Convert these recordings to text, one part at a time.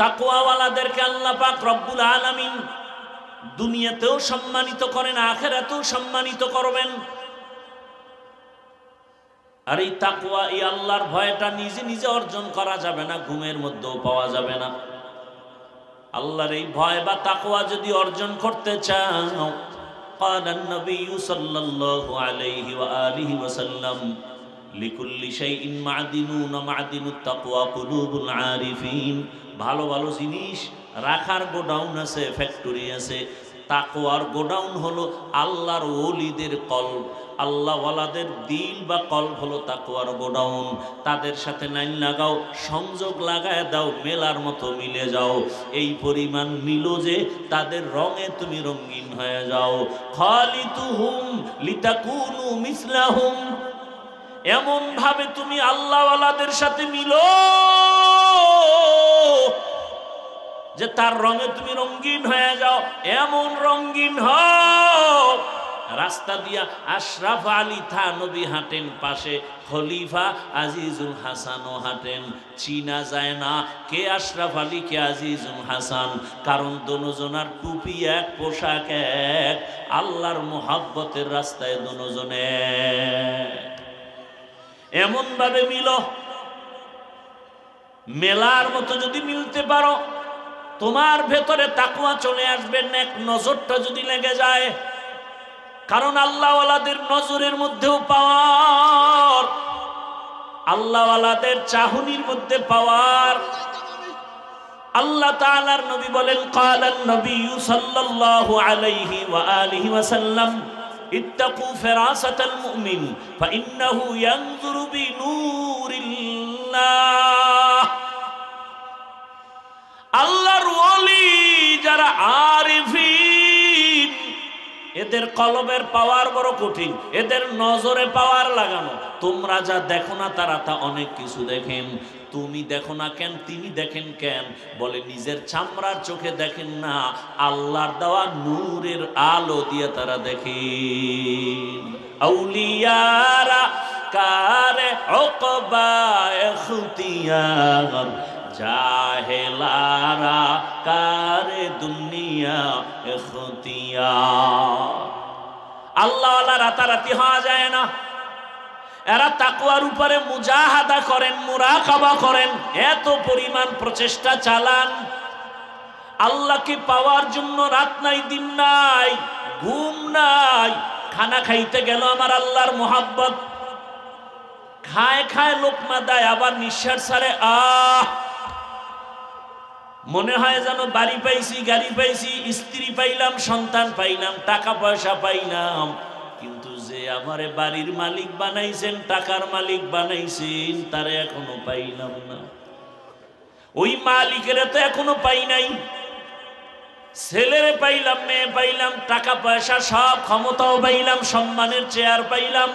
তাকওয়াওয়ালাদেরকে আল্লাহ পাক রব্বুল আলামিন দুনিয়াতেও সম্মানিত করেন, আখিরাতেও সম্মানিত করবেন। আর এই তাকওয়া, এই আল্লাহর ভয়টা নিজে নিজে অর্জন করা যাবে না, ঘুমের মধ্যেও পাওয়া যাবে না। আল্লাহর এই ভয় বা তাকওয়া যদি অর্জন করতে চাও, ক্বালা নবী সাল্লাল্লাহু আলাইহি ওয়া আলিহি ওয়াসাল্লাম, লিকুল্লি শাইইন মা'দিনুন ওয়া মা'দিনুত তাকওয়া কুলুবুল আরিফিন। ভালো ভালো জিনিস রাখার গোডাউন আছে, ফ্যাক্টরি আছে। তাকওয়ার গোডাউন হলো আল্লাহর ওলিদের কলব, আল্লাহওয়ালাদের দিল বা কলব হলো তাকওয়ার গোডাউন। তাদের সাথে লাইন লাগাও, সংযোগ লাগায় দাও, মেলার মতো মিলে যাও। এই পরিমাণ মিলো যে তাদের রঙে তুমি রঙিন হয়ে যাও। খালিতুহুম লিতাকুনু মিসলাহুম, এমন ভাবে তুমি আল্লাহওয়ালাদের সাথে মিলো যে তার রঙে তুমি রঙিন হয়ে যাও। এমন রঙিন হও, রাস্তা দিয়া আশরাফ আলী থানবী হাঁটেন, পাশে খলিফা আজিজুল হাসানও হাঁটেন। চিনা যায় না কে আশরাফ আলী কে আজিজুল হাসান, কারণ দোনোজনার টুপি এক, পোশাক এক। আল্লাহর মোহাব্বতের রাস্তায় দোনোজনে এমন ভাবে মিলো, মেলার মতো যদি মিলতে পারো, তোমার ভেতরে তাকওয়া চলে আসবে। নেক নজরটা যদি লেগে যায়, কারণ আল্লাহওয়ালাদের নজরের মধ্যেও পাওয়ার, আল্লাহওয়ালাদের চাহনির মধ্যে পাওয়ার। আল্লাহ তাআলার নবী বলেন, ক্বালান নবী সাল্লাল্লাহু আলাইহি ওয়া আলিহি ওয়াসাল্লাম, ইত্তাকু ফিরাসাতাল মুমিন ফাইন্নাহু ইয়ানজুরু বিনূরিল্লাহ। আল্লাহর ওলি যারা আরিফিন, এদের কলবের পাওয়ার বড় কঠিন, এদের নজরে পাওয়ার লাগানো। তোমরা যা দেখো না তারা তা অনেক কিছু দেখেন। তুমি দেখো না কেন, তিনি দেখেন কেন? বলে নিজের চামড়ার চোখে দেখেন না, আল্লাহর দেওয়া নূরের আলো দিয়ে তারা দেখেন। আউলিয়ারা কারে উকবা ইখতিয়ার, জাহেলারা কারে দুনিয়া ইখতিয়ার। আল্লাহওয়ালা রাতারাতি হওয়া যায় না। এরা তাকওয়ার উপরে মুজাহাদা করেন, মুরাকাবা করেন, এত পরিমাণ প্রচেষ্টা চালান। আল্লাহকে পাওয়ার জন্য রাত নাই, দিন নাই, ঘুম নাই। খানা খাইতে গেল আমার আল্লাহর মোহাব্বত, খায় খায় লোকমা দেয়, আবার নিঃশ্বাস ছাড়ে, মনে হয় যেন বাড়ি পাইছি, গাড়ি পাইছি, স্ত্রী পাইলাম, সন্তান পাইলাম, টাকা পয়সা পাইলাম। কিন্তু যে আমারে বাড়ির মালিক বানাইছেন, টাকার মালিক বানাইছেন, তারে এখনো পাইলাম না। ওই মালিকের তো এখনো পাই নাই। ছেলেরে পাইলাম, মেয়ে পাইলাম, টাকা পয়সা সব, ক্ষমতাও পাইলাম, সম্মানের চেয়ার পাইলাম,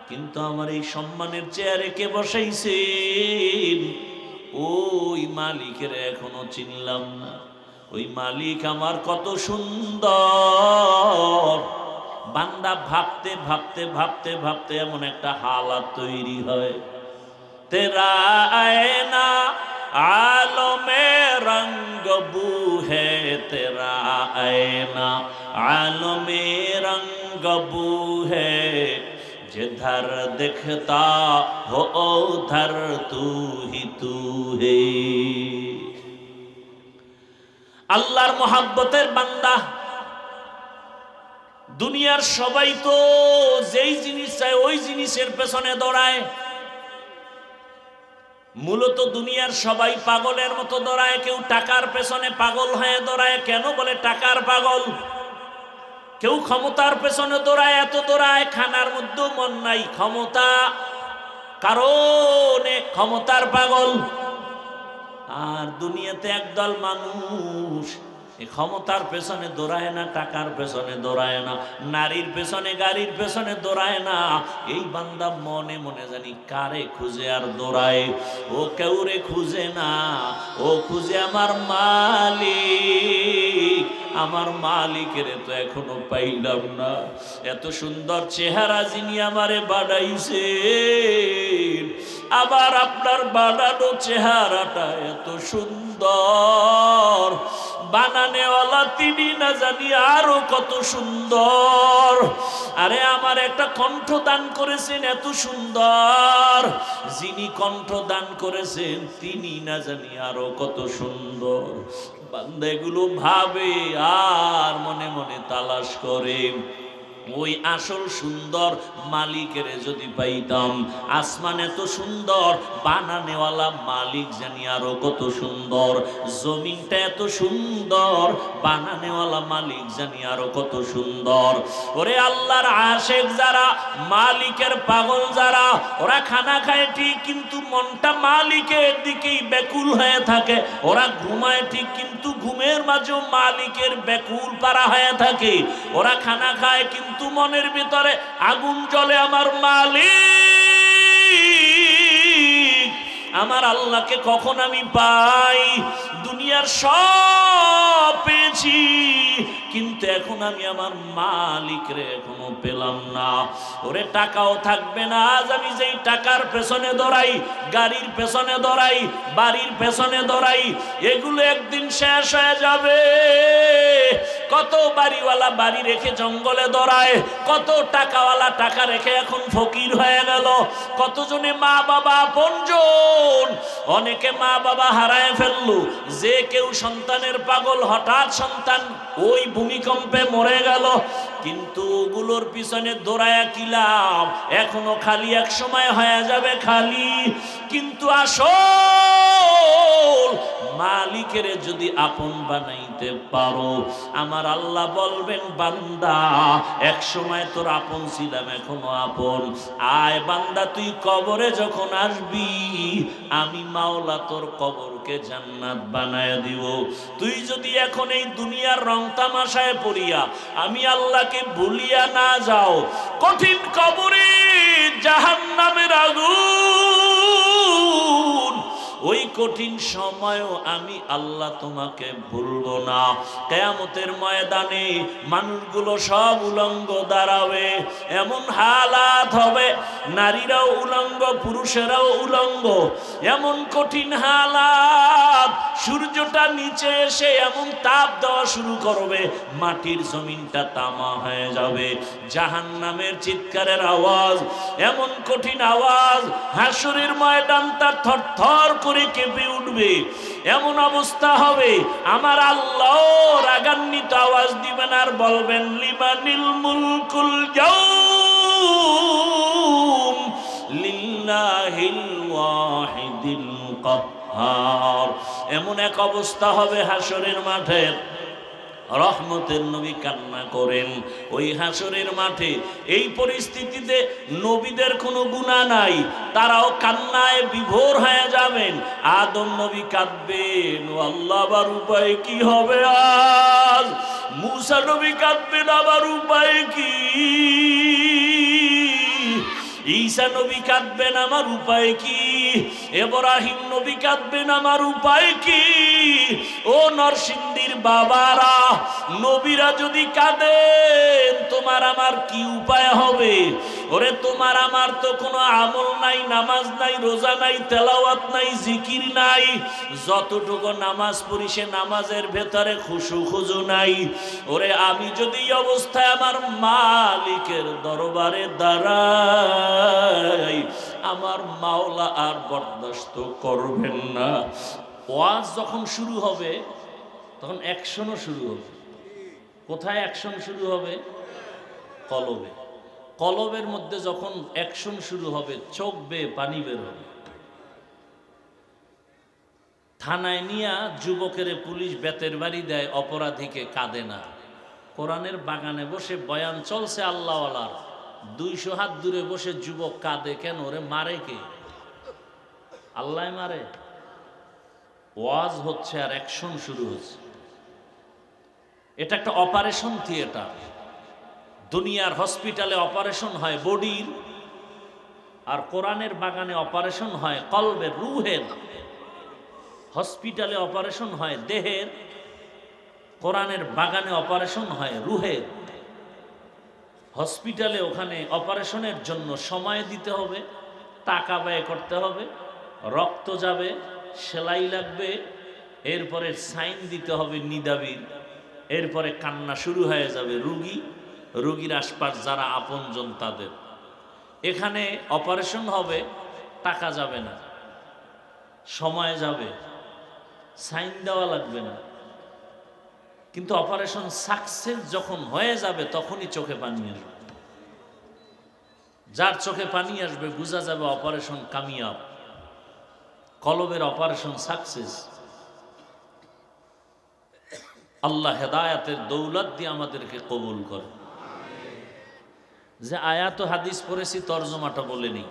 কিন্তু আমার এই সম্মানের চেয়ারে কে বসাইছেন? ওই মালিকের এখনো চিনলাম না। ওই মালিক আমার কত সুন্দর। বান্দা ভাবতে ভাবতে ভাবতে ভাবতে এমন একটা হালাত তৈরি হয়, তেরা আয়না আলমে রঙ্গ বু হে, তেরা আয়না আলমে রঙ্গ বু হে, जिधर दिखता हो उधर तू ही तू है। আল্লাহর মোহাব্বতের বান্দা। দুনিয়ার সবাই তো যেই জিনিস চায় ওই জিনিসের পেছনে দৌড়ায়। মূলত দুনিয়ার সবাই পাগলের মতো দৌড়ায়। কেউ টাকার পেছনে পাগল হয়ে দৌড়ায়। কেন? বলে টাকার পাগল। কেউ ক্ষমতার পেছনে দৌড়ায়, এত দৌড়ায়, খানার মধ্যেও মন নাই, ক্ষমতা কারণে ক্ষমতার পাগল। আর দুনিয়াতে একদল মানুষ এই ক্ষমতার পেছনে দৌড়ায় না, টাকার পেছনে দৌড়ায় না, নারীর পেছনে গাড়ির পেছনে দৌড়ায় না। এই বান্দা মনে মনে জানি কারে খুঁজে আর দৌড়ায়। ও কেউরে খুঁজে না, ও খুঁজে আমার মালিক, আমার মালিকের তো এখনো পাইলাম না। এত সুন্দর চেহারা যিনি আমারে বানাইছে, আবার আপনার বানানো চেহারাটা এত সুন্দর, বানানেওয়ালা তিনি না জানি আরো কত সুন্দর। আরে আমার একটা কণ্ঠ দান করেছেন এত সুন্দর, যিনি কণ্ঠ দান করেছেন তিনি না জানি আরো কত সুন্দর। বান্দা এগুলো ভাবে আর মনে মনে তালাশ করে, ওই আসল সুন্দর মালিকের যদি পাইতাম। আসমান এত সুন্দর, বানানেওয়ালা মালিক জানি আরো কত সুন্দর। জমিনটা এত সুন্দর, বানানেওয়ালা মালিক জানি আরো কত সুন্দর। ওরে আল্লাহর আশেক যারা, মালিকের পাগল যারা, ওরা খানা খায় ঠিক কিন্তু মনটা মালিকের দিকেই ব্যাকুল হয়ে থাকে। ওরা ঘুমায় ঠিক কিন্তু ঘুমের মাঝেও মালিকের ব্যাকুল পারা হয়ে থাকে। ওরা খানা খায় কিন্তু মনের ভিতরে আগুন জ্বলে, আমার মালিক আমার আল্লাহকে কখন আমি পাই। দুনিয়ার সব পেয়েছি কিন্তু এখন আমি আমার মালিকরে এখনো পেলাম না। ওরে টাকাও থাকবে না, আজ আমি যেই টাকার পেছনে দৌড়াই, গাড়ির পেছনে দৌড়াই, বাড়ির পেছনে দৌড়াই, এগুলো একদিন শেষ হয়ে যাবে। কত বাড়িওয়ালা বাড়ি রেখে জঙ্গলে দৌড়ায়, কত টাকাওয়ালা টাকা রেখে এখন ফকির হয়ে গেল। কতজনে মা বাবা আপনজন, অনেকে মা বাবা হারায় ফেললো। যে কেউ সন্তানের পাগল, হঠাৎ সন্তান ওই ভূমিকম্পে মরে গেল, কিন্তু ওগুলোর পিছনে দৌড়ায়া কি লাভ? এখনো খালি, এক সময় হয়ে যাবে খালি। কিন্তু আসল মালিকের যদি আপন বানাইতে পারো, আমার আল্লাহ বলবেন বান্দা এক সময় তোর আপন ছিলাম, এখনো আপন। আয় বান্দা, তুই কবরে যখন আসবি, আমি মাওলা তোর কবরকে জান্নাত বানায় দিব। তুই যদি এখন এই দুনিয়ার রং তামাশায় পড়িয়া আমি আল্লাহকে ভুলিয়া না যাও, কঠিন কবরে জাহান্নামের আগুন, ওই কঠিন সময়ও আমি আল্লাহ তোমাকে ভুলবো না। কিয়ামতের ময়দানে মানুষগুলো সব উলঙ্গ দাঁড়াবে, এমন হালাত হবে, নারীরাও উলঙ্গ, পুরুষেরাও উলঙ্গ, এমন কঠিন হালাত। সূর্যটা নিচে এসে এমন তাপ দেওয়া শুরু করবে, মাটির জমিনটা তামা হয়ে যাবে। জাহান্নামের চিৎকারের আওয়াজ, এমন কঠিন আওয়াজ, হাসরের ময়দানটা থরথর করে কেঁপে উঠবে। এমন অবস্থা হবে, আমার আল্লাহ রাগান্বিত আওয়াজ দিবেন আর বলবেন লিমানিল মুলকুল ইয়াউম লিল্লাহিল ওয়াহিদিল কাহ্হার। এমন এক অবস্থা হবে হাসরের মাঠে, রহমতের নবী কান্না করেন ওই হাসরের মাঠে। এই পরিস্থিতিতে নবীদের কোনো গুনাহ নাই, তারাও কান্নায় বিভোর হয়ে যাবেন। আদম নবী কাঁদবেন, ও আল্লাহ আবার উপায় কি হবে আজ। মূসা নবী কাঁদবেন, আবার উপায় কি। ঈসা নবী কাঁদবেন, আমার উপায় কি। ইব্রাহিম নবী কাঁদবেন, আমার উপায় কি। ও নরসিংদীর বাবারা, নবীরা যদি কাঁদেন, তোমার আমার কি উপায় হবে? ওরে তোমার আমার তো কোনো আমল নাই, নামাজ নাই, রোজা নাই, তেলাওয়াত নাই, জিকির নাই। যতটুকু নামাজ পড়ি সে নামাজের ভেতরে খুশু খুজু নাই। ওরে আমি যদি এই অবস্থায় আমার মালিকের দরবারে দাঁড়াই, আমার মাওলা আর বরদাস্ত করবেন না। ওয়াজ যখন শুরু হবে তখন অ্যাকশনও শুরু হবে। কোথায় অ্যাকশন শুরু হবে? কলবে। কলবের মধ্যে যখন অ্যাকশন শুরু হবে, চোখ বেয়ে পানি বের হবে। থানায় নিয়ে যুবকের পুলিশ বেতের বাড়ি দেয়, অপরাধীকে কাঁদে না। কোরআনের বাগানে বসে বয়ান চলছে আল্লাহওয়ালার, 200 হাত দূরে বসে যুবক কাঁদে কেন? ওরে মারে কে? আল্লাহ মারে? ওয়াজ হচ্ছে আর অ্যাকশন শুরু হচ্ছে। এটা একটা অপারেশন থিয়েটার। দুনিয়ার হসপিটালে অপারেশন হয় বডির, আর কোরআনের বাগানে অপারেশন হয় কলবের, রুহের। হসপিটালে অপারেশন হয় দেহের, কোরআনের বাগানে অপারেশন হয় রুহের, হসপিটালে ওখানে অপারেশনের জন্য সময় দিতে হবে, টাকা ব্যয় করতে হবে, রক্ত যাবে, সেলাই লাগবে, এরপরে সাইন দিতে হবে নিদাবির, এরপরে কান্না শুরু হয়ে যাবে রুগীর আশপাশ যারা আপনজন তাদের। এখানে অপারেশন হবে, টাকা যাবে না, সময় যাবে, সাইন দেওয়া লাগবে না, কিন্তু অপারেশন সাকসেস যখন হয়ে যাবে তখনই চোখে পানি আসবে। যার চোখে পানি আসবে বোঝা যাবে অপারেশন কামিয়াব, কলবের অপারেশন সাকসেস। আল্লাহ হেদায়াতের দৌলত দিয়ে আমাদেরকে কবুল করে। যে আয়াত ও হাদিস পড়েছি তর্জমাটা বলে নেই।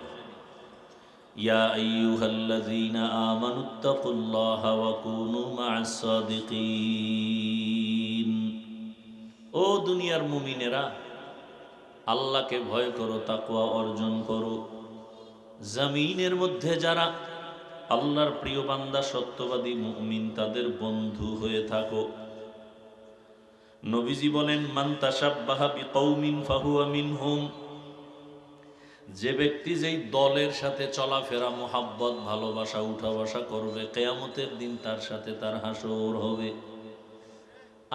ইয়া আইয়ুহাল্লাযীনা আমানুত্তাকুল্লাহা ওয়া কুনু মা'আস সাদিকিন। ও দুনিয়ার মুমিনেরা, আল্লাহকে ভয় করো, তাকওয়া অর্জন করো। জমিনের মধ্যে যারা আল্লাহর প্রিয় বান্দা সত্যবাদী মুমিন তাদের বন্ধু হয়ে থাকো। নবীজি বলেন, মান তাশাব্বাহা বিকৌমিন ফাহুয়া মিনহুম। যে ব্যক্তি যেই দলের সাথে চলাফেরা, মোহাব্বত, ভালোবাসা, উঠা বসা করবে, কিয়ামতের দিন তার সাথে তার হাসর হবে।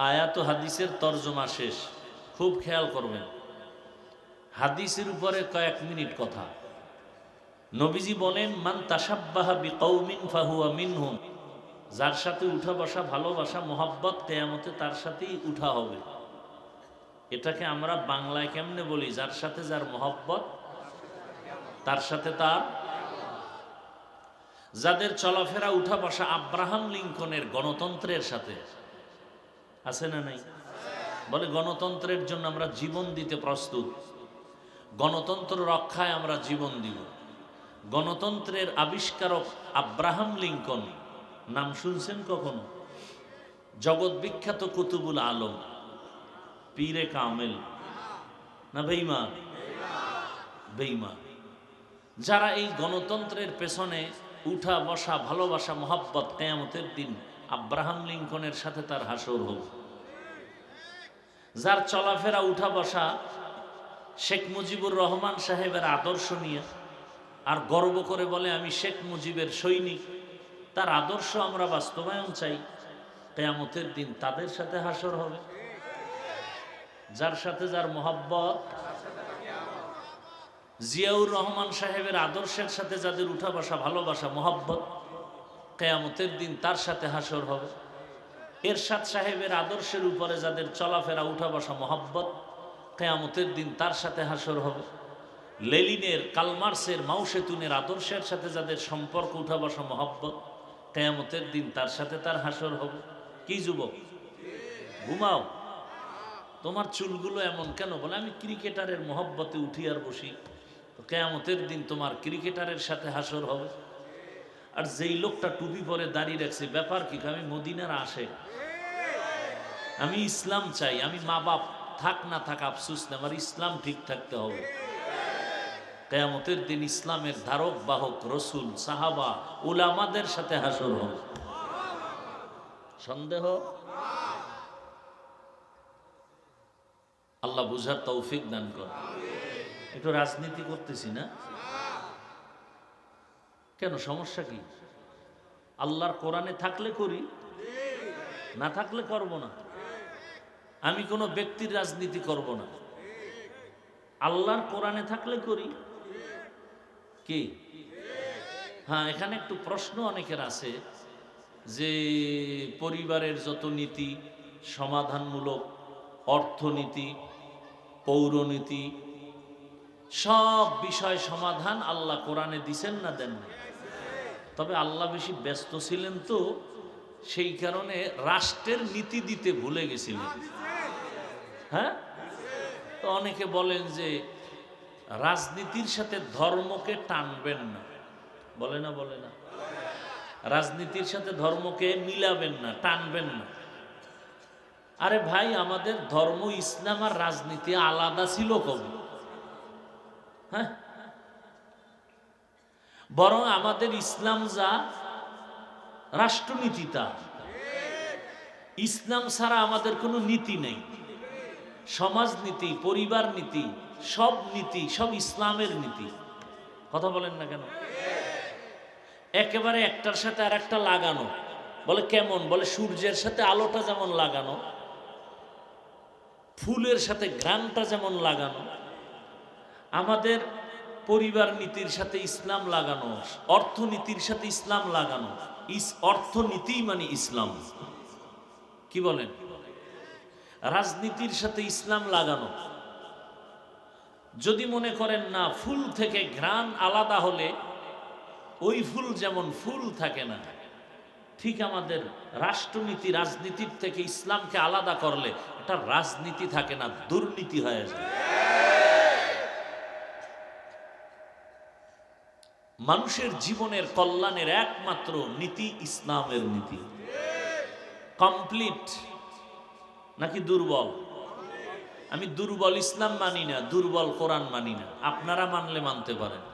আয়াত ও হাদিসের তর্জমা শেষ, খুব খেয়াল করবেন। হাদিসের উপরে কয়েক মিনিট কথা। নবীজি বলেন, মান তাশাব্বাহা বিকৌমিন ফাহুয়া মিনহুম। যার সাথে উঠা বসা, ভালোবাসা, মোহাব্বত, কিয়ামতে তার সাথেই উঠা হবে। এটাকে আমরা বাংলায় কেমনে বলি? যার সাথে যার মোহাব্বত তার সাথে তার। যাদের চলাফেরা, উঠা বসা আব্রাহাম লিঙ্কনের গণতন্ত্রের সাথে আছে না নাই? বলে গণতন্ত্রের জন্য আমরা জীবন দিতে প্রস্তুত, গণতন্ত্র রক্ষায় আমরা জীবন দিব। গণতন্ত্রের আবিষ্কারক আব্রাহাম লিঙ্কন, নাম শুনছেন কখনো? জগৎ বিখ্যাত কুতুবুল আলম, পীরে কামেল না বেঈমান? বেঈমান। যারা এই গণতন্ত্রের পেছনে উঠা বসা, ভালোবাসা, মোহাব্বত, কিয়ামতের দিন আব্রাহাম লিঙ্কনের সাথে তার হাসর হবে। যার চলাফেরা, উঠা বসা শেখ মুজিবুর রহমান সাহেবের আদর্শ নিয়ে, আর গর্ব করে বলে আমি শেখ মুজিবের সৈনিক, তার আদর্শ আমরা বাস্তবায়ন চাই, কিয়ামতের দিন তাদের সাথে হাসর হবে। যার সাথে যার মোহাব্বত, জিয়াউর রহমান সাহেবের আদর্শের সাথে যাদের উঠা বসা, ভালোবাসা, মোহাব্বত, কিয়ামতের দিন তার সাথে হাসর হবে। এরশাদ সাহেবের আদর্শের উপরে যাদের চলাফেরা, উঠা বসা, মোহাব্বত, কিয়ামতের দিন তার সাথে হাসর হবে। লেনিনের, কালমার্সের, মাওসেতুনের আদর্শের সাথে যাদের সম্পর্ক, উঠা বসা, মোহাব্বত, কিয়ামতের দিন তার সাথে তার হাসর হবে। কি যুবক, ঘুমাও? তোমার চুলগুলো এমন কেন? বলে আমি ক্রিকেটারের মোহব্বতে উঠি আর বসি। তো কিয়ামতের দিন তোমার ক্রিকেটারের সাথে হাসর হবে। আর যেই লোকটা টুপি পরে দাঁড়িয়ে রাখছে, ব্যাপার কি? আমি মদিনার আশেক, আমি ইসলাম চাই, আমি মা বাপ থাক না থাক আফসুস না, আমার ইসলাম ঠিক থাকতে হবে। কিয়ামতের দিন ইসলামের ধারক বাহক রসুল, সাহাবা, উলামাদের সাথে হাসর হবে। সন্দেহ? আল্লাহ বুঝার তৌফিক দান কর। একটু রাজনীতি করতেছি না কেন? সমস্যা কি? আল্লাহর কোরআনে থাকলে করি, না থাকলে করব না। আমি কোনো ব্যক্তির রাজনীতি করব না, আল্লাহর কোরআনে থাকলে করি। কি? হ্যাঁ, এখানে একটু প্রশ্ন অনেকের আছে যে পরিবারের যত নীতি, সমাধানমূলক, অর্থনীতি, পৌরনীতি, সব বিষয় সমাধান আল্লাহ কোরআনে দিছেন না দেন না? তবে আল্লাহ বেশি ব্যস্ত ছিলেন তো, সেই কারণে রাষ্ট্রের নীতি দিতে ভুলে গেছিলেন। হ্যাঁ, তো অনেকে বলেন যে রাজনীতির সাথে ধর্মকে টানবেন না, বলে না? বলে না? রাজনীতির সাথে ধর্মকে মিলাবেন না, টানবেন না। আরে ভাই, আমাদের ধর্ম ইসলাম আর রাজনীতি আলাদা ছিল কবে? হ্যাঁ, বরং আমাদের ইসলাম যা, রাষ্ট্রনীতি তা। ইসলাম ছাড়া আমাদের কোনো নীতি নেই। সমাজ নীতি, পরিবার নীতি, সব নীতি সব ইসলামের নীতি। কথা বলেন না কেন? একেবারে একটার সাথে আর একটা লাগানো। বলে কেমন? বলে সূর্যের সাথে আলোটা যেমন লাগানো, ফুলের সাথে ঘ্রাণটা যেমন লাগানো, আমাদের পরিবার নীতির সাথে ইসলাম লাগানো, অর্থনীতির সাথে ইসলাম লাগানো। অর্থনীতি মানে ইসলাম। কি বলেন? রাজনীতির সাথে ইসলাম লাগানো। যদি মনে করেন না ফুল থেকে ঘ্রাণ আলাদা হলে ওই ফুল যেমন ফুল থাকে না, ঠিক আমাদের রাষ্ট্রনীতি রাজনীতির থেকে ইসলামকে আলাদা করলে এটা রাজনীতি থাকে না, দুর্নীতি হয়ে যায়। মানুষের জীবনের কল্যাণের একমাত্র নীতি ইসলামের নীতি। কমপ্লিট নাকি দুর্বল? আমি দুর্বল ইসলাম মানি না, দুর্বল কোরআন মানি না। আপনারা মানলে মানতে পারেন।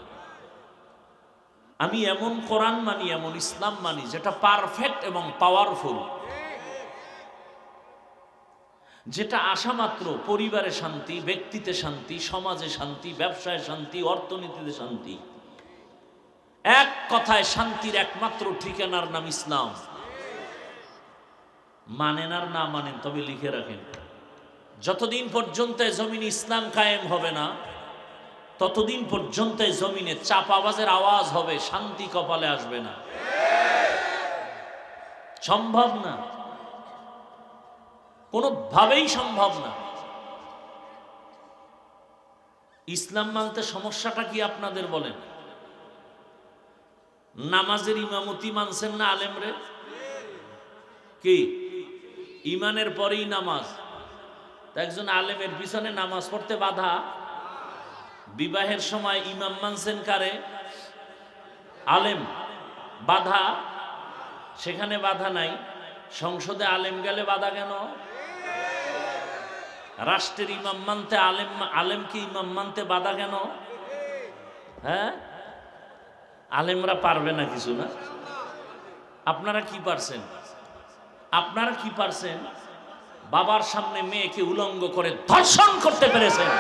আমি এমন কোরআন মানি, এমন ইসলাম মানি যেটা পারফেক্ট এবং পাওয়ারফুল, যেটা আসা মাত্র পরিবারে শান্তি, ব্যক্তিতে শান্তি, সমাজে শান্তি, ব্যবসায় শান্তি, অর্থনীতিতে শান্তি। এক কথায় শান্তির একমাত্র ঠিকানার নাম ইসলাম। মানেন আর না মানেন, তবে লিখে রাখেন, যতদিন পর্যন্ত জমিনে ইসলাম কায়েম হবে না ততদিন পর্যন্ত জমিনে চাপাবাজের আওয়াজ হবে, শান্তি কপালে আসবে না। সম্ভব না, কোনোভাবেই সম্ভব না। ইসলাম মানতে সমস্যাটা কি আপনাদের বলেন? নামাজের ইমামতি মানছেন না আলেমরে? কি ইমানের পরেই নামাজ? একজন আলেমের পিছনে নামাজ পড়তে বাধা? বিবাহের সময় ইমাম মানছেন কারে? আলেম। বাধা? সেখানে বাধা নাই। সংসদে আলেম গেলে বাধা কেন? রাষ্ট্রের ইমাম মানতে আলেমকে ইমাম মানতে বাধা কেন? হ্যাঁ, আলেমরা পারবে না কিছু না? আপনারা কি পারছেন? আপনারা কি পারছেন? বাবার সামনে মেয়েকে উলঙ্গ করে ধর্ষণ করতে পেরেছেন।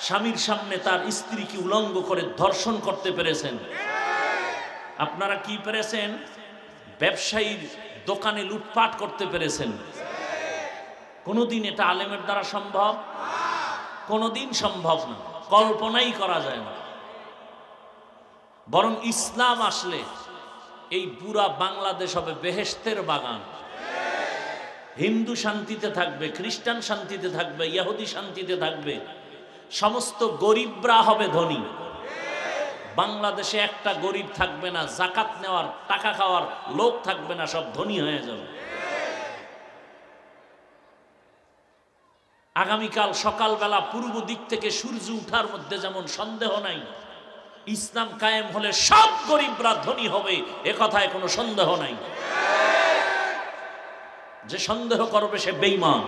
স্বামীর সামনে তার স্ত্রীকে উলঙ্গ করে ধর্ষণ করতে পেরেছেন। আপনারা কি পেরেছেন? ব্যবসায়ীর দোকানে লুটপাট করতে পেরেছেন। কোনোদিন এটা আলেমের দ্বারা সম্ভব? কোনোদিন সম্ভব না, কল্পনাই করা যায় না। বরং ইসলাম আসলে এই পুরা বাংলাদেশ হবে বেহেশতের বাগান। হিন্দু শান্তিতে থাকবে, খ্রিস্টান শান্তিতে থাকবে, ইহুদি শান্তিতে থাকবে, সমস্ত গরিবরা হবে ধনী। বাংলাদেশে একটা গরিব থাকবে না, জাকাত নেওয়ার টাকা খাওয়ার লোক থাকবে না, সব ধনী হয়ে যাবে। আগামীকাল সকালবেলা পূর্ব দিক থেকে সূর্য উঠার মধ্যে যেমন সন্দেহ নাই, ইসলাম কায়েম হলে সব গরিবরা ধনী হবে, এ কথায় কোনো সন্দেহ নাই। যে সন্দেহ করবে সে বেঈমান।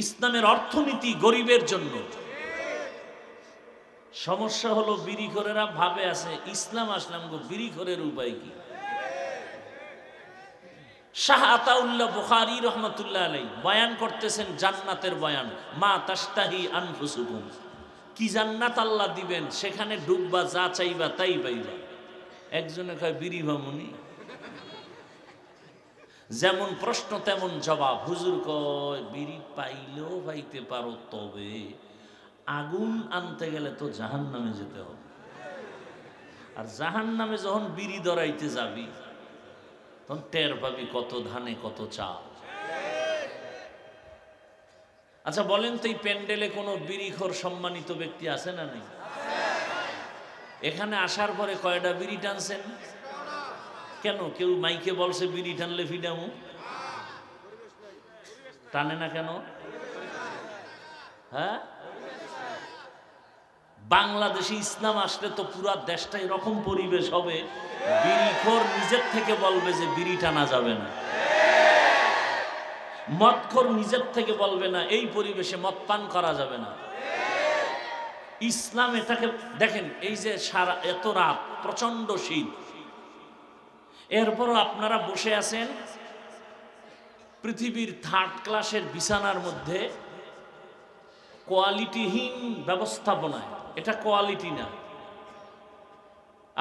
ইসলামের অর্থনীতি গরিবের জন্য। সমস্যা হলো বিড়িখোরেরা ভাবে আছে ইসলাম আসলাম গো, বিড়িখোরের উপায় কি? শাহ আতাউল্লাহ বুখারী রহমাতুল্লাহ আলাইহি বয়ান করতেছেন জান্নাতের বয়ান। মা তাশতাহি আনফুসুকুম, কি জান্নাত আল্লাহ দিবেন, সেখানে ডুববা, যা চাইবা তাই পাইবা। একজনে কয় বিড়ি ভামুনি। যেমন প্রশ্ন তেমন জবাব। হুজুর কয় বিড়ি পাইলেও পাইতে পারো, তবে আগুন আনতে গেলে তো জাহান্নামে যেতে হবে। আর জাহান্নামে যখন বিড়ি ধরাইতে যাবি তখন টের পাবি কত ধানে কত চাল। আচ্ছা বলেন তো, এই প্যান্ডেলে কোনো বিড়িখোর সম্মানিত ব্যক্তি আছে না নেই? এখানে আসার পরে কয়টা বিড়ি টানছেন? কেন কেউ মাইকে বলছে বিড়ি টানলে ফিডামু? টানে না কেন? হ্যাঁ, বাংলাদেশে ইসলাম আসলে তো পুরা দেশটা এরকম পরিবেশ হবে, বিড়িখোর নিজের থেকে বলবে যে বিড়ি টানা যাবে না, মদখোর নিজের থেকে বলবে না এই পরিবেশে মদ পান করা যাবে না। ইসলাম এটাকে দেখেন, এই যে সারা এত রাত প্রচন্ড শীত, এরপরও আপনারা বসে আছেন পৃথিবীর 3rd ক্লাসের বিছানার মধ্যে, কোয়ালিটিহীন ব্যবস্থাপনায়। এটা কোয়ালিটি না।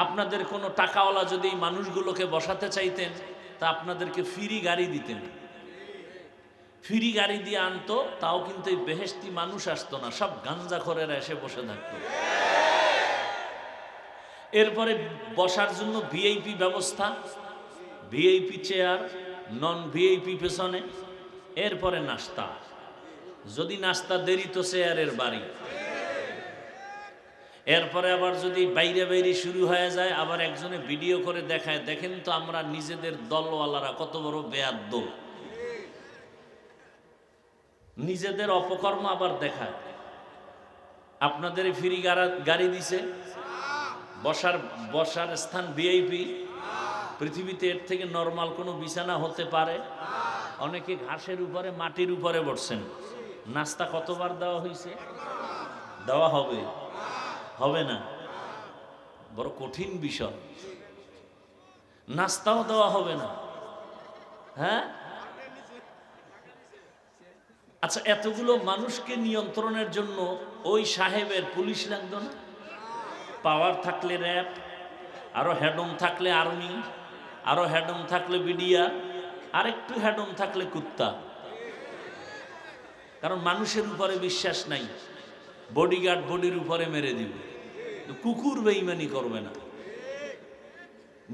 আপনাদের কোনো টাকাওয়ালা যদি এই মানুষগুলোকে বসাতে চাইতেন তা আপনাদেরকে ফ্রি গাড়ি দিতেন, ফ্রি গাড়ি দিয়ে আনতো, তাও কিন্তু এই বেহেশতি মানুষ আসতো না, সব গাঞ্জাখোরেরা এসে বসে থাকতো। এরপরে বসার জন্য ভিআইপি ব্যবস্থা, ভিআইপি চেয়ার, নন ভিআইপি পেছনে, এরপরে নাস্তা, যদি নাস্তা দেরি তো চেয়ারের বাড়ি, এরপরে আবার যদি বাইরে বাইরে শুরু হয়ে যায় আবার একজনে ভিডিও করে দেখায়, দেখেন তো আমরা নিজেদের দলওয়ালারা কত বড় বেয়াদ্দপ, নিজেদের অপকর্ম আবার দেখায়। আপনাদের ফ্রি গাড়ি দিছে, বসার স্থান ভিআইপি, পৃথিবীতে এর থেকে নরমাল কোনো বিছানা হতে পারে? অনেকে ঘাসের উপরে মাটির উপরে বসছেন। নাস্তা কতবার দেওয়া হয়েছে? দেওয়া হবে? হবে না? বড় কঠিন বিষয়। নাস্তাও দেওয়া হবে না? হ্যাঁ, আচ্ছা, এতগুলো মানুষকে নিয়ন্ত্রণের জন্য ওই সাহেবের পুলিশ লাগতো না? পাওয়ার থাকলে র্যাব, আরো হেডম থাকলে আর্মি, আরো হেডম থাকলে বিডিআর, আরেকটু হেডম থাকলে কুত্তা। কারণ মানুষের উপরে বিশ্বাস নাই, বডিগার্ড বডির উপরে মেরে দিবে। কুকুর বেঈমানি করবে না,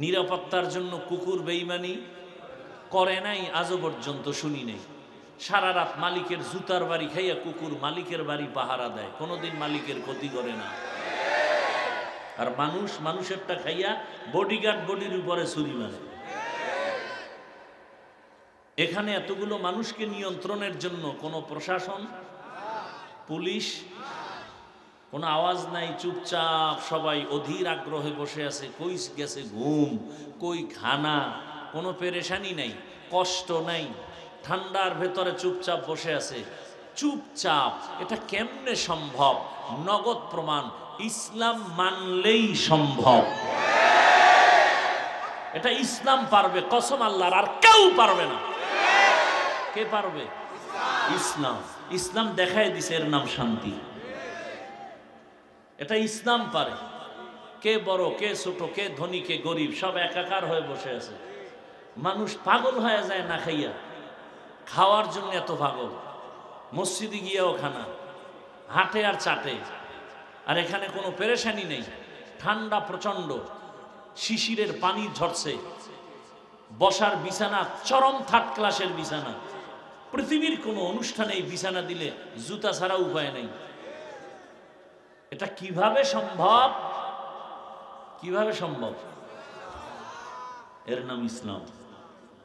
নিরাপত্তার জন্য কুকুর বেঈমানি করে নাই, আজও পর্যন্ত শুনি নেই। সারা রাত মালিকের জুতার বাড়ি খাইয়া কুকুর মালিকের বাড়ি পাহারা দেয়, কোনোদিন মালিকের ক্ষতি করে না। আর মানুষেরটা খাইয়া বডিগার্ড বডির উপরে ছুরি মারে। এখানে এতগুলো মানুষকে নিয়ন্ত্রণের জন্য কোনো প্রশাসন, পুলিশ, কোনো আওয়াজ নাই, চুপচাপ সবাই অধীর আগ্রহে বসে আছে। কই গেছে ঘুম, কই খানা, কোনো পেরেশানি নাই, কষ্ট নাই, ঠান্ডার ভেতরে চুপচাপ বসে আছে, চুপচাপ। এটা কেমনে সম্ভব? নগদ প্রমাণ, ইসলাম মানলেই সম্ভব। এটা ইসলাম পারবে, কসম আল্লাহর, আর কেউ পারবে না। কে পারবে? ইসলাম। ইসলাম দেখায় দিছে, এর নাম শান্তি। এটা ইসলাম পারে। কে বড়, কে ছোট, কে ধনী, কে গরিব, সব একাকার হয়ে বসে আছে। মানুষ পাগল হয়ে যায় না খাইয়া, খাওয়ার জন্য এত পাগল। মসজিদে গিয়েও খানা, হাটে আর চাটে। আর এখানে কোনো পেরেশানি নেই, ঠান্ডা প্রচন্ড, শিশিরের পানি ঝরছে, বসার বিছানা চরম 3rd ক্লাসের বিছানা। পৃথিবীর কোনো অনুষ্ঠানে এই বিছানা দিলে জুতা ছাড়া উপায় নেই। এটা কিভাবে সম্ভব? কিভাবে সম্ভব? এর নাম ইসলাম।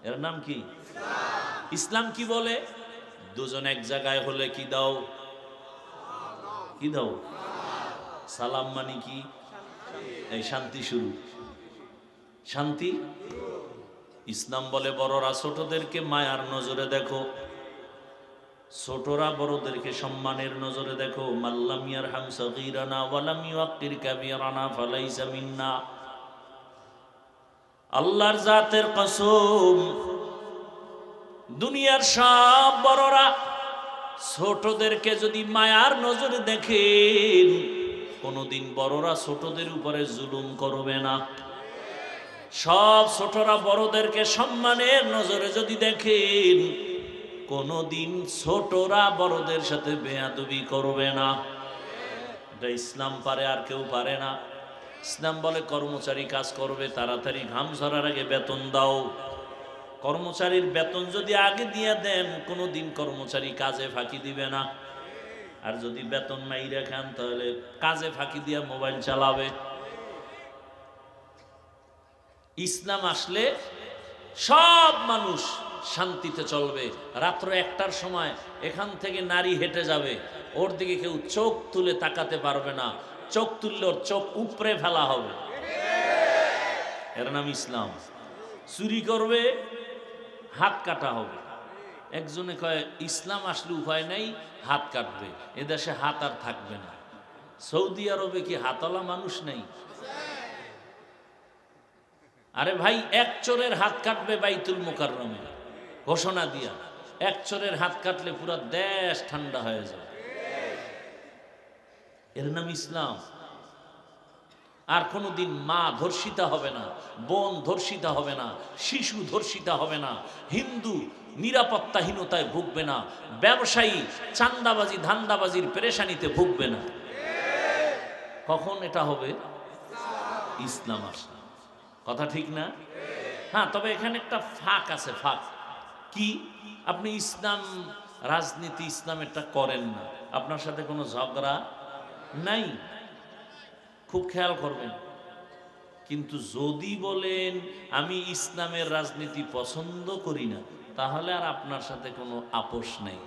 এর নাম কি? ইসলাম কি বলে? দুজন এক জায়গায় হলে কি দাও? কি দাও? সালাম মানে কি? এই শান্তি শুরু, শান্তি। ইসলাম বলে বড়রা ছোটদেরকে মায়ার নজরে দেখো, ছোটরা বড়দেরকে সম্মানের নজরে দেখো। মাল্লাম ইয়ারহাম সগীরানা ওয়ালাম ইউক্কির কাবীরানা ফালাইসা মিন্না। আল্লাহর জাতের কসম, দুনিয়ার সব বড়রা ছোটদেরকে যদি মায়ার নজরে দেখেন, কোনদিন বড়রা ছোটদের উপরে জুলুম করবে না। সব ছোটরা বড়দেরকে সম্মানের নজরে যদি দেখেন, কোনদিন ছোটরা বড়দের সাথে বেয়াদবি করবে না। এটা ইসলাম পারে, আর কেউ পারে না। ইসলাম বলে কর্মচারী কাজ করবে, তাড়াতাড়ি ঘাম ঝরার আগে বেতন দাও। কর্মচারীর বেতন যদি আগে দিয়ে দেন, কোনোদিন কর্মচারী কাজে ফাঁকি দিবে না। আর যদি বেতন নাই রাখেন, তাহলে কাজে ফাঁকি দিয়ে মোবাইল চালাবে। ইসলাম আসলে সব মানুষ শান্তিতে চলবে। রাত্র 1টার সময় এখান থেকে নারী হেঁটে যাবে, ওর দিকে কেউ চোখ তুলে তাকাতে পারবে না। চোখ তুললে ওর চোখ উপরে ফেলা হবে। এর নাম ইসলাম। চুরি করবে, হাত কাটা হবে। একজনে কয় ইসলাম আসলে উপায় নাই, হাত কাটবে। এদেশে হাত আর থাকবে না। সৌদি আরবে কি হাতওয়ালা মানুষ নেই? আরে ভাই, এক চোরের হাত কাটবে বাইতুল মুকাররমে ঘোষণা দিয়া, এক চোরের হাত কাটলে পুরো দেশ ঠান্ডা হয়ে যাবে। এর নাম ইসলাম। আর কোনোদিন মা ধর্ষিতা হবে না, বোন ধর্ষিতা হবে না, শিশু ধর্ষিতা হবে না, হিন্দু নিরাপত্তাহীনতায় ভুগবে না, ব্যবসায়ী চান্দাবাজি ধান্দাবাজির পেরেশানিতে ভুগবে না। কখন এটা হবে? ইসলাম আসলে। কথা ঠিক না? হ্যাঁ, তবে এখানে একটা ফাঁক আছে। ফাঁক কি? আপনি ইসলাম রাজনীতি ইসলামেরটা করেন না, আপনার সাথে কোনো ঝগড়া নাই, খুব খেয়াল করবেন। কিন্তু যদি বলেন আমি ইসলামের রাজনীতি পছন্দ করি না, তাহলে আর আপনার সাথে কোনো আপোষ নেই।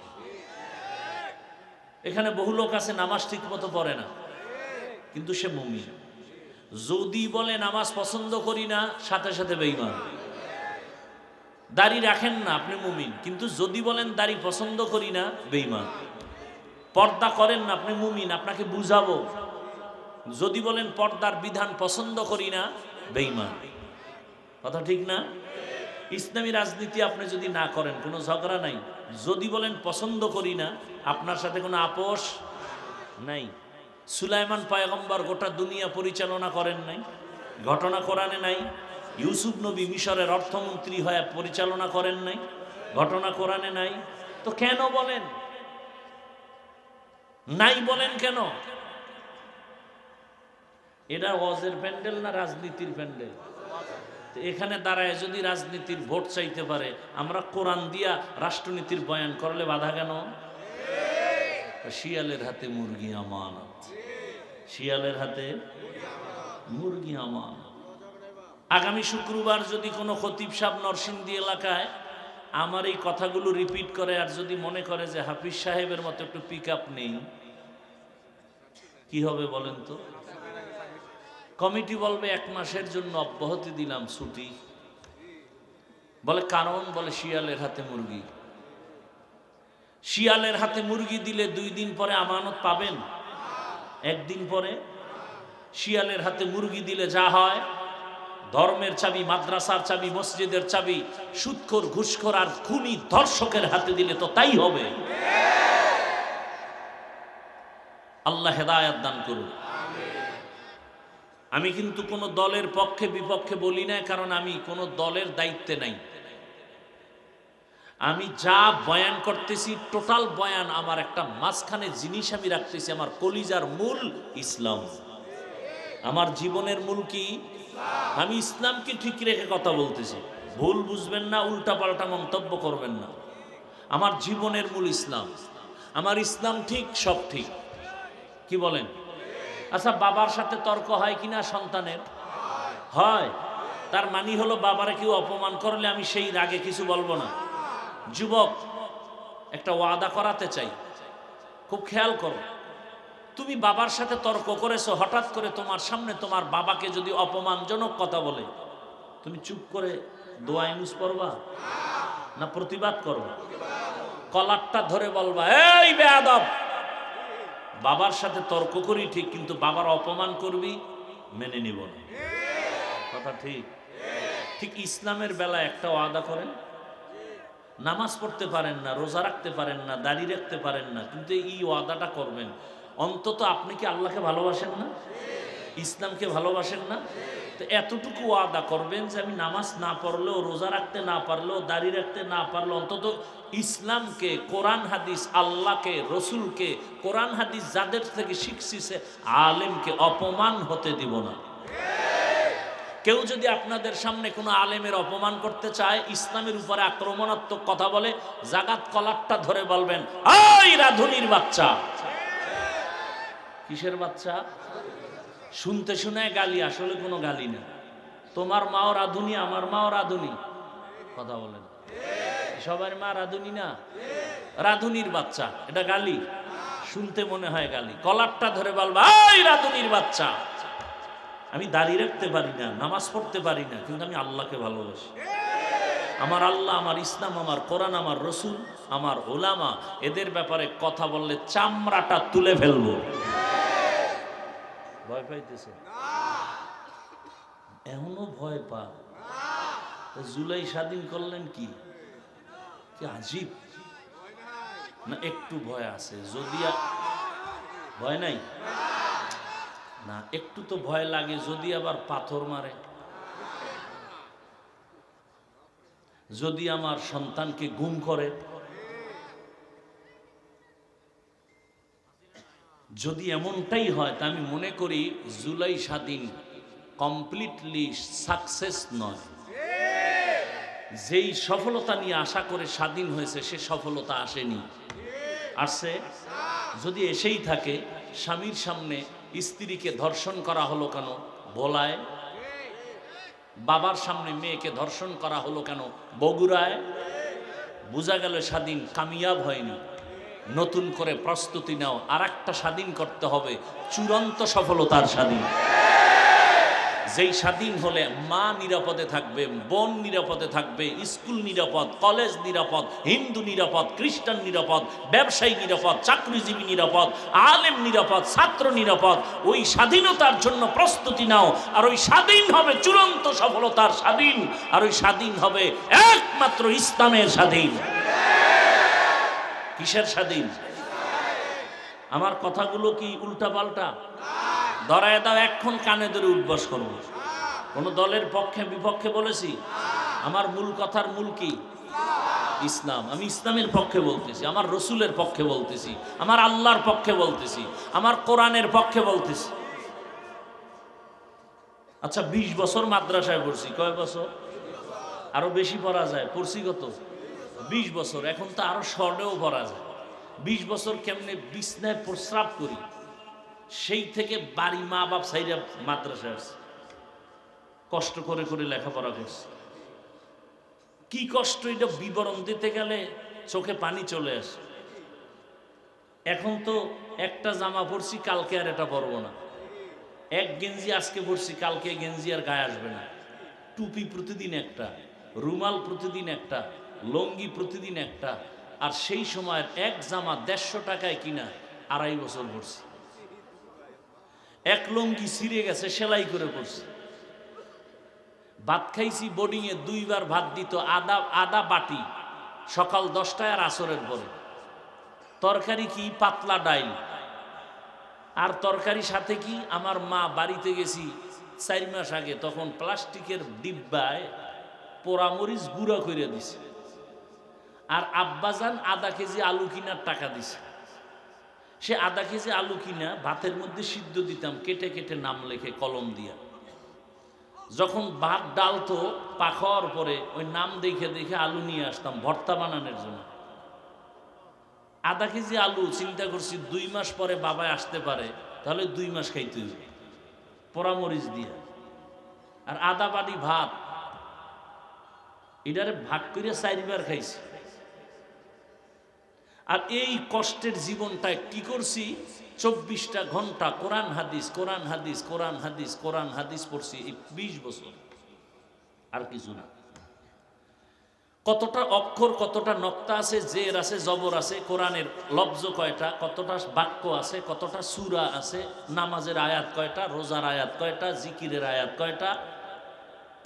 এখানে বহু লোক আছে নামাজ ঠিক মতো পড়ে না, কিন্তু সে মুমিন। যদি বলে নামাজ পছন্দ করি না, সাথে সাথে বেঈমান। দাড়ি রাখেন না, আপনি মুমিন, কিন্তু যদি বলেন দাড়ি পছন্দ করি না, বেঈমান। পর্দা করেন না, আপনি মুমিন, আপনাকে বুঝাবো। যদি বলেন পর্দার বিধান পছন্দ করি না, বেঈমান। কথা ঠিক না? ইসলামী রাজনীতি আপনি যদি না করেন, কোনো ঝগড়া নাই। যদি বলেন পছন্দ করি না, আপনার সাথে কোনো আপোষ নাই। সুলাইমান পয়গম্বর গোটা দুনিয়া পরিচালনা করেন নাই, ঘটনা কোরআনে নাই। ইউসুফ নবী মিশরের অর্থমন্ত্রী হয়ে পরিচালনা করেন নাই, ঘটনা কোরআনে নাই। তো কেন বলেন নাই? বলেন কেন? এটা ওয়াজের প্যান্ডেল না রাজনীতির প্যান্ডেল? এখানে দাঁড়ায় যদি রাজনীতির ভোট চাইতে পারে, আমরা কোরআন দিয়া রাষ্ট্রনীতির বয়ান করলে বাধা কেন? শিয়ালের হাতে মুরগি আমানত, শিয়ালের হাতে মুরগি আমানত। আগামী শুক্রবার যদি কোনো খতিব সাহেব নরসিংদী এলাকায় আমার এই কথাগুলো রিপিট করে, আর যদি মনে করে যে হাফিজ সাহেবের মতো একটু পিক আপ নেই, কি হবে বলেন তো? কমিটি বলবে 1 মাসের জন্য অব্যাহতি দিলাম, ছুটি। বলে কারণ, বলে শিয়ালের হাতে মুরগি। শিয়ালের হাতে মুরগি দিলে 2 দিন পরে আমানত পাবেন? 1 দিন পরে? শিয়ালের হাতে মুরগি দিলে যা হয়, ধর্মের চাবি, মাদ্রাসার চাবি, মসজিদের চাবি সুদখোর, ঘুষখোর আর খুনি ধর্ষকের হাতে দিলে তো তাই হবে। আল্লাহ হেদায়েত দান করুন। আমি কিন্তু কোনো দলের পক্ষে বিপক্ষে বলি না, কারণ আমি কোনো দলের দায়িত্বে নাই। আমি যা বয়ান করতেছি, টোটাল বয়ান আমার একটা মাঝখানে জিনিস আমি রাখতেছি, আমার কলিজার মূল ইসলাম। আমার জীবনের মূল কি? আমি ইসলামকে ঠিক রেখে কথা বলতেছি। ভুল বুঝবেন না, উল্টা পাল্টা মন্তব্য করবেন না। আমার জীবনের মূল ইসলাম। আমার ইসলাম ঠিক, সব ঠিক। কি বলেন? আচ্ছা, বাবার সাথে তর্ক হয় কিনা সন্তানের? হয়। তার মানে হলো বাবারে কেউ অপমান করলে আমি সেই রাগে কিছু বলবো না। যুবক, একটা ওয়াদা করাতে চাই, খুব খেয়াল করো। তুমি বাবার সাথে তর্ক করেছো, হঠাৎ করে তোমার সামনে তোমার বাবাকে যদি অপমানজনক কথা বলে, তুমি চুপ করে দোয়া ইউজ করবা না প্রতিবাদ করবা? কলারটা ধরে বলবা, এই বেয়াদব, বাবার সাথে তর্ক করি ঠিক, কিন্তু বাবার অপমান করবি, মেনে নিব না। কথা ঠিক? ঠিক ইসলামের বেলায় একটা ওয়াদা করেন। নামাজ পড়তে পারেন না, রোজা রাখতে পারেন না, দাড়ি রাখতে পারেন না, কিন্তু এই ওয়াদাটা করবেন। অন্তত আপনি কি আল্লাহকে ভালোবাসেন না? ইসলামকে ভালোবাসেন না? তো এতটুকু ওয়াদা করবেন যে আমি নামাজ না পড়লেও, রোজা রাখতে না পারলেও, দাড়ি রাখতে না পারলেও, অন্তত ইসলামকে, কোরআন হাদিস, আল্লাহকে, রসুলকে, কোরআন হাদিস যাদের থেকে শিখছি সে আলেমকে অপমান হতে দিব না। কেউ যদি আপনাদের সামনে কোনো আলেমের অপমান করতে চায়, ইসলামের উপরে আক্রমণাত্মক কথা বলে, জাগাত কলারটা ধরে বলবেন, ওই রাধুনির বাচ্চা। কিসের বাচ্চা? শুনতে শুনে গালি, আসলে কোনো গালি না। তোমার মাও রাধুনি, আমার মাও রাধুনি। কথা বলেন, সবার মা রাধুনি না? রাধুনির বাচ্চা, এটা গালি? শুনতে মনে হয় গালি। কলারটা ধরে বলবা, ওই রাধুনির বাচ্চা। আমি দাড়ি রাখতে পারি না, নামাজ পড়তে পারি না, কিন্তু আমি আল্লাহকে ভালোবাসি। আমার আল্লাহ, আমার ইসলাম, আমার কোরআন, আমার রসুল, আমার ওলামা, এদের ব্যাপারে কথা বললে চামড়াটা তুলে ফেলবো। ভয় পাইতেছে? এখনো ভয় পা? জুলাই স্বাধীন করলেন কি কি আজীব না? একটু ভয় আছে, যদি ভয় নাই না, একটু তো ভয় লাগে যদি আবার পাথর মারে, যদি আমার সন্তানকে গুম করে, যদি এমনটাই হয় তা আমি মনে করি জুলাই স্বাধীন কমপ্লিটলি সাকসেস নয়। যেই সফলতা নিয়ে আশা করে স্বাধীন হয়েছে সে সফলতা আসেনি, আসছে। যদি এসেই থাকে, স্বামীর সামনে স্ত্রীকে ধর্ষণ করা হলো কেন ভোলায়, বাবার সামনে মেয়েকে ধর্ষণ করা হলো কেন বগুড়ায়, বোঝা গেল স্বাধীন কামিয়াব হয়নি। নতুন করে প্রস্তুতি নাও, আর একটা স্বাধীন করতে হবে, চূড়ান্ত সফলতার স্বাধীন। যেই স্বাধীন হলে মা নিরাপদে থাকবে, বোন নিরাপদে থাকবে, স্কুল নিরাপদ, কলেজ নিরাপদ, হিন্দু নিরাপদ, খ্রিস্টান নিরাপদ, ব্যবসায়ী নিরাপদ, চাকরিজীবী নিরাপদ, আলেম নিরাপদ, ছাত্র নিরাপদ। ওই স্বাধীনতার জন্য প্রস্তুতি নাও, আর ওই স্বাধীন হবে চূড়ান্ত সফলতার স্বাধীন, আর ওই স্বাধীন হবে একমাত্র ইসলামের স্বাধীন। কিসের স্বাধীন? আমার কথাগুলো কি উল্টা পাল্টা? ধরায় দাও, এখন কানে ধরে উঠবস করবো। কোন দলের পক্ষে বিপক্ষে বলেছি? আমার মূল কথার মূল কি? ইসলাম। আমি ইসলামের পক্ষে বলতেছি, আমার রসুলের পক্ষে বলতেছি, আমার আল্লাহর পক্ষে বলতেছি, আমার কোরআনের পক্ষে বলতেছি। আচ্ছা, 20 বছর মাদ্রাসায় পড়ছি, কয় বছর? আরো বেশি পড়া যায়, পড়ছি কত? 20 বছর। এখন তো আরো শর্টেও পড়া যায়। 20 বছর কেমনে বিছনায় প্রস্রাব করি, সেই থেকে বাড়ি মা বাপ সাইরা মাদ্রাসায় আসছে, কষ্ট করে করে লেখাপড়া করছে। কি কষ্ট, এটা বিবরণ দিতে গেলে চোখে পানি চলে আসে। এখন তো একটা জামা পরছি, কালকে আর এটা পরবো না। এক গেঞ্জি আজকে পরছি, কালকে গেঞ্জি আর গায়ে আসবে না। টুপি প্রতিদিন একটা, রুমাল প্রতিদিন একটা, লঙ্গি প্রতিদিন একটা। আর সেই সময়ের এক জামা 150 টাকায় কিনা 2.5 বছর পরছি। এক লঙ্গি ছিঁড়ে গেছে, সেলাই করে পড়ছি। ভাত খাইছি বোর্ডিংয়ে, 2 বার ভাত দিত, আদা বাটি, সকাল 10টায় আর আসরের পরে। তরকারি কি? পাতলা ডাইল। আর তরকারি সাথে কি? আমার মা বাড়িতে গেছি 4 মাস আগে, তখন প্লাস্টিকের ডিব্বায় পোড়ামরিচ গুঁড়া করে দিছে। আর আব্বাজান আধা কেজি আলু কিনার টাকা দিছে। সে আধা কেজি আলু কিনা ভাতের মধ্যে সিদ্ধ দিতাম, কেটে কেটে নাম লেখে কলম দিয়া। যখন ভাত ডালতো পাখার পরে ওই নাম দেখে দেখে আলু নিয়ে আসতাম ভর্তা বানানোর জন্য। আধা কেজি আলু, চিন্তা করছি 2 মাস পরে বাবা আসতে পারে, তাহলে 2 মাস খাইতে হবে পোড়ামরিচ দিয়া। আর আধা বাটি ভাত, এটারে ভাগ করে 4 বার খাইছি। আর এই কষ্টের জীবনটায় কি করছি? 24টা ঘন্টা কোরআন হাদিস, কোরআন হাদিস, কোরআন হাদিস, কোরআন হাদিস পড়ছি এই 20 বছর, আর কিছু না। কতটা অক্ষর, কতটা নক্তা আছে, জের আছে, জবর আছে, কোরআনের লফজ কয়টা, কতটা বাক্য আছে, কতটা সূরা আছে, নামাজের আয়াত কয়টা, রোজার আয়াত কয়টা, জিকিরের আয়াত কয়টা,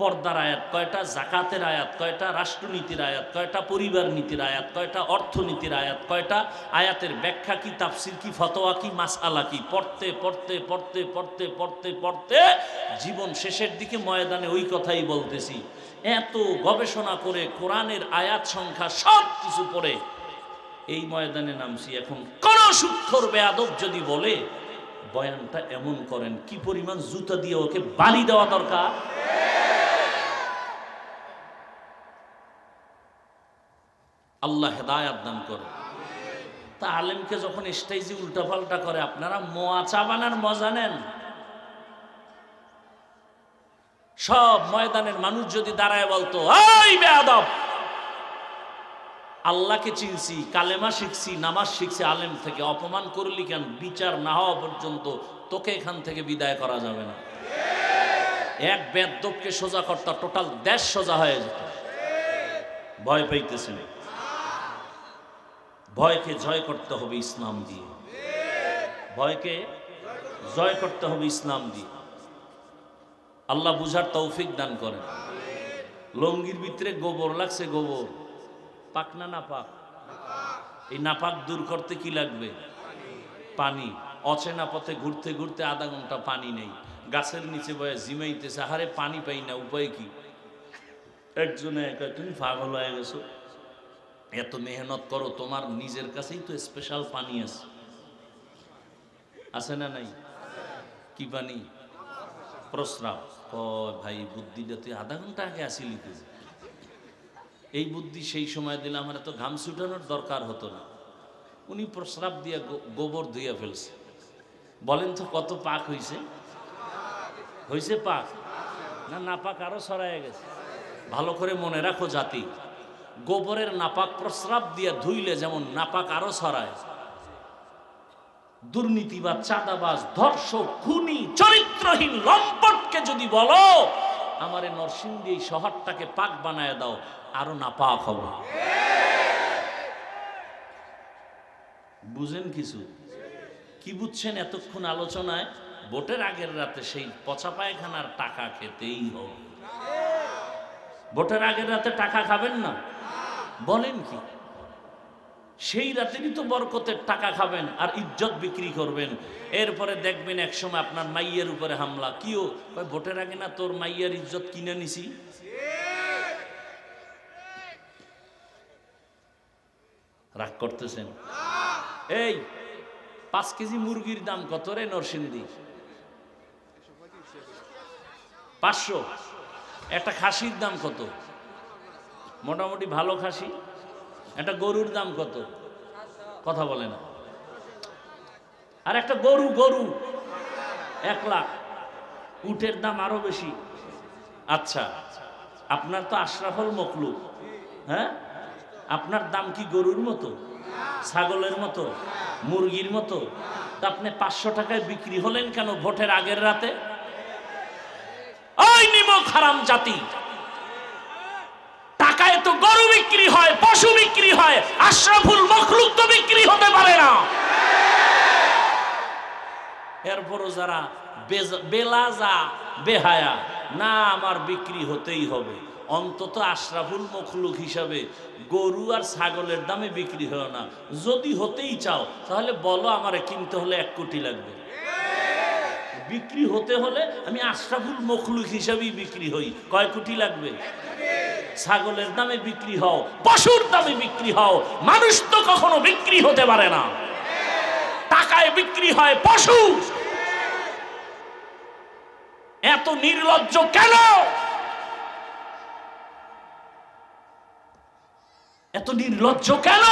পর্দার আয়াত কয়টা, জাকাতের আয়াত কয়টা, রাষ্ট্রনীতির আয়াত কয়টা, পরিবার নীতির আয়াত কয়টা, অর্থনীতির আয়াত কয়টা, আয়াতের ব্যাখ্যা কি, তাফসির কি, ফতোয়া কি, মাসআলা কি, পড়তে পড়তে পড়তে পড়তে পড়তে পড়তে জীবন শেষের দিকে ময়দানে ওই কথাই বলতেছি। এত গবেষণা করে কোরআনের আয়াত সংখ্যা সব কিছু পড়ে এই ময়দানে নামছি। এখন কোন সুক্ষর বেয়াদব যদি বলে বয়ানটা এমন করেন, কি পরিমাণ জুতা দিয়ে ওকে বাড়ি দেওয়া দরকার। আল্লাহ হেদায়াত দান করে। তা আলেমকে যখন স্টেজে উল্টাপাল্টা করে, আপনারা মোয়া চা বানার মজা নেন। সব ময়দানের মানুষ যদি দাঁড়ায় বলতো, এই বেয়াদব, আল্লাহকে চিনছি, কালেমা শিখছি, নামাজ শিখছি, আলেম থেকে অপমান করলি কেন? বিচার না হওয়া পর্যন্ত তোকে এখান থেকে বিদায় করা যাবে না। এক বেয়াদবকে সোজা করতে টোটাল দেশ সোজা হয়ে যেত। ভয় পাইতেছেন? ভয়কে জয় করতে হবে ইসলাম দিয়ে। ভয়কে জয় করতে হবে ইসলাম দিয়ে। আল্লাহ বুঝার তৌফিক দান করেন। লঙ্গির ভিতরে গোবর লাগছে, গোবর পাক না না পাক? এই নাপাক দূর করতে কি লাগবে? পানি। অচেনা পথে ঘুরতে ঘুরতে আধা ঘন্টা পানি নেই, গাছের নিচে বয়ে জিমাইতেছে, হারে পানি পাই না, উপায় কি? একজনে একা, তুমি পাগল হয়ে গেছো, এত মেহনত করো, তোমার নিজের কাছেই তো স্পেশাল পানি আছে, আছে না নাই? কি পানি? প্রস্রাব। ও ভাই, বুদ্ধিটা তুই আধা ঘন্টা আগে আসিলি তুই। এই বুদ্ধি সেই সময় দিলে আমার এত ঘাম ছুটানোর দরকার হতো না। উনি প্রস্রাব দিয়ে গোবর ধুইয়া ফেলছে। বলেন তো কত পাক হইছে? হইছে পাক না নাপাক আরো ছড়ায় গেছে? ভালো করে মনে রাখো জাতি, গোবরের নাপাক প্রস্রাব দিয়ে ধুইলে যেমন নাপাক আরো ছড়ায়, দুর্নীতিবাজ, চাঁদাবাজ, ধর্ষক, খুনি, চরিত্রহীন লম্পটকে যদি বলো আমারে নরসিংদী এই শহরটাকে পাক বানায় দাও, আরো নাপাক হবে। বুঝেন কিছু? কি বুঝছেন এতক্ষণ আলোচনায়? ভোটের আগের রাতে সেই পচা পায়খানার টাকা খেতেই হবে। ভোটের আগের রাতে টাকা খাবেন না? বলেন কি? সেই রাতেরই তো বরকতের টাকা খাবেন আর ইজ্জত বিক্রি করবেন। এরপরে দেখবেন একসময় আপনার মাইয়ের উপরে হামলা। কিও ভোটের আগে না তোর মাইয়ার ইজ্জত কিনে নিছি? রাগ করতেছেন? এই 5 কেজি মুরগির দাম কত রে নরসিংদী? 500। একটা খাসির দাম কত? মোটামুটি ভালো খাসি। একটা গরুর দাম কত? কথা বলে না। আর একটা গরু 1 লাখ। উটের দাম আরো বেশি। আচ্ছা, আপনার তো আশরাফুল মখলুক, হ্যাঁ? আপনার দাম কি গরুর মতো, ছাগলের মতো, মুরগির মতো? তা আপনি 500 টাকায় বিক্রি হলেন কেন ভোটের আগের রাতে? ওই নিমক হারাম জাতি, টাকায় তো গরু বিক্রি হয়, পশু বিক্রি হয়, আশরাফুল মখলুক তো বিক্রি হতে পারে না। এরপরও যারা বেলাজা, বেহায়া, না আমার বিক্রি হতেই হবে, অন্তত আশরাফুল মখলুক হিসাবে গরু আর ছাগলের দামে বিক্রি হয় না। যদি হতেই চাও তাহলে বলো, আমারে কিনতে হলে 1 কোটি লাগবে। বিক্রি হতে হলে আমি আশরাফুল মখলুক হিসাবেই বিক্রি হই, কয় কোটি লাগবে? ছাগলের দামে বিক্রি হও, পশুর দামে বিক্রি হও, মানুষ তো কখনো বিক্রি হতে পারে না। টাকায় বিক্রি হয় পশু। এত নির্লজ্জ কেন? এত নির্লজ্জ কেন?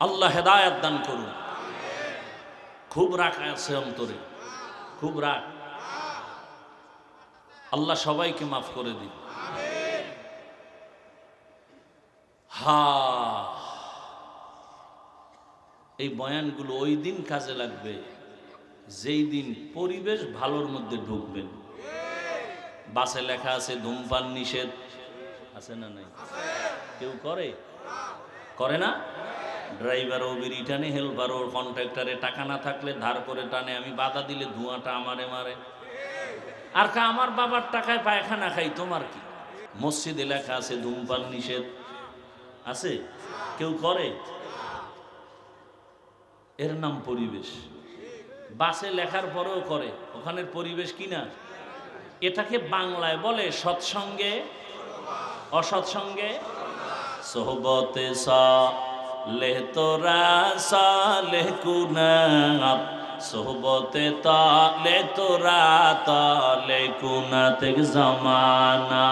আল্লাহ হেদায়েত দান করুন। খুব রাগ আছে অন্তরে, খুব রাগ। আল্লাহ সবাইকে মাফ করে দিন। এই বয়ানগুলো ওই দিন কাজে লাগবে যেই দিন পরিবেশ ভালোর মধ্যে ঢুকবেন। বাসে লেখা আছে ধূমপান নিষেধ, আছে না নাই? কেউ করে না? ড্রাইভার ও বিড়ি টানে, হেল্পার ওর কন্ট্রাক্টরে টাকা না থাকলে ধার করে টানে, আমি বাধা দিলে ধোঁয়াটা আমারে মারে। আর আমার বাবার টাকায় পায়খানা খাই, তোমার কি? মসজিদে লেখা আছে ধূমপান নিষেধ, আছে? কেউ করে? এর নাম পরিবেশ। বাসে লেখার পরেও করে, ওখানের পরিবেশ কিনা? এটাকে বাংলায় বলে সৎসঙ্গে অসৎসঙ্গে সোহবতে সালেহ তোরা সালেহ কুনাত, সোহবতে তালে তোরা তালে কুনাত জামানা,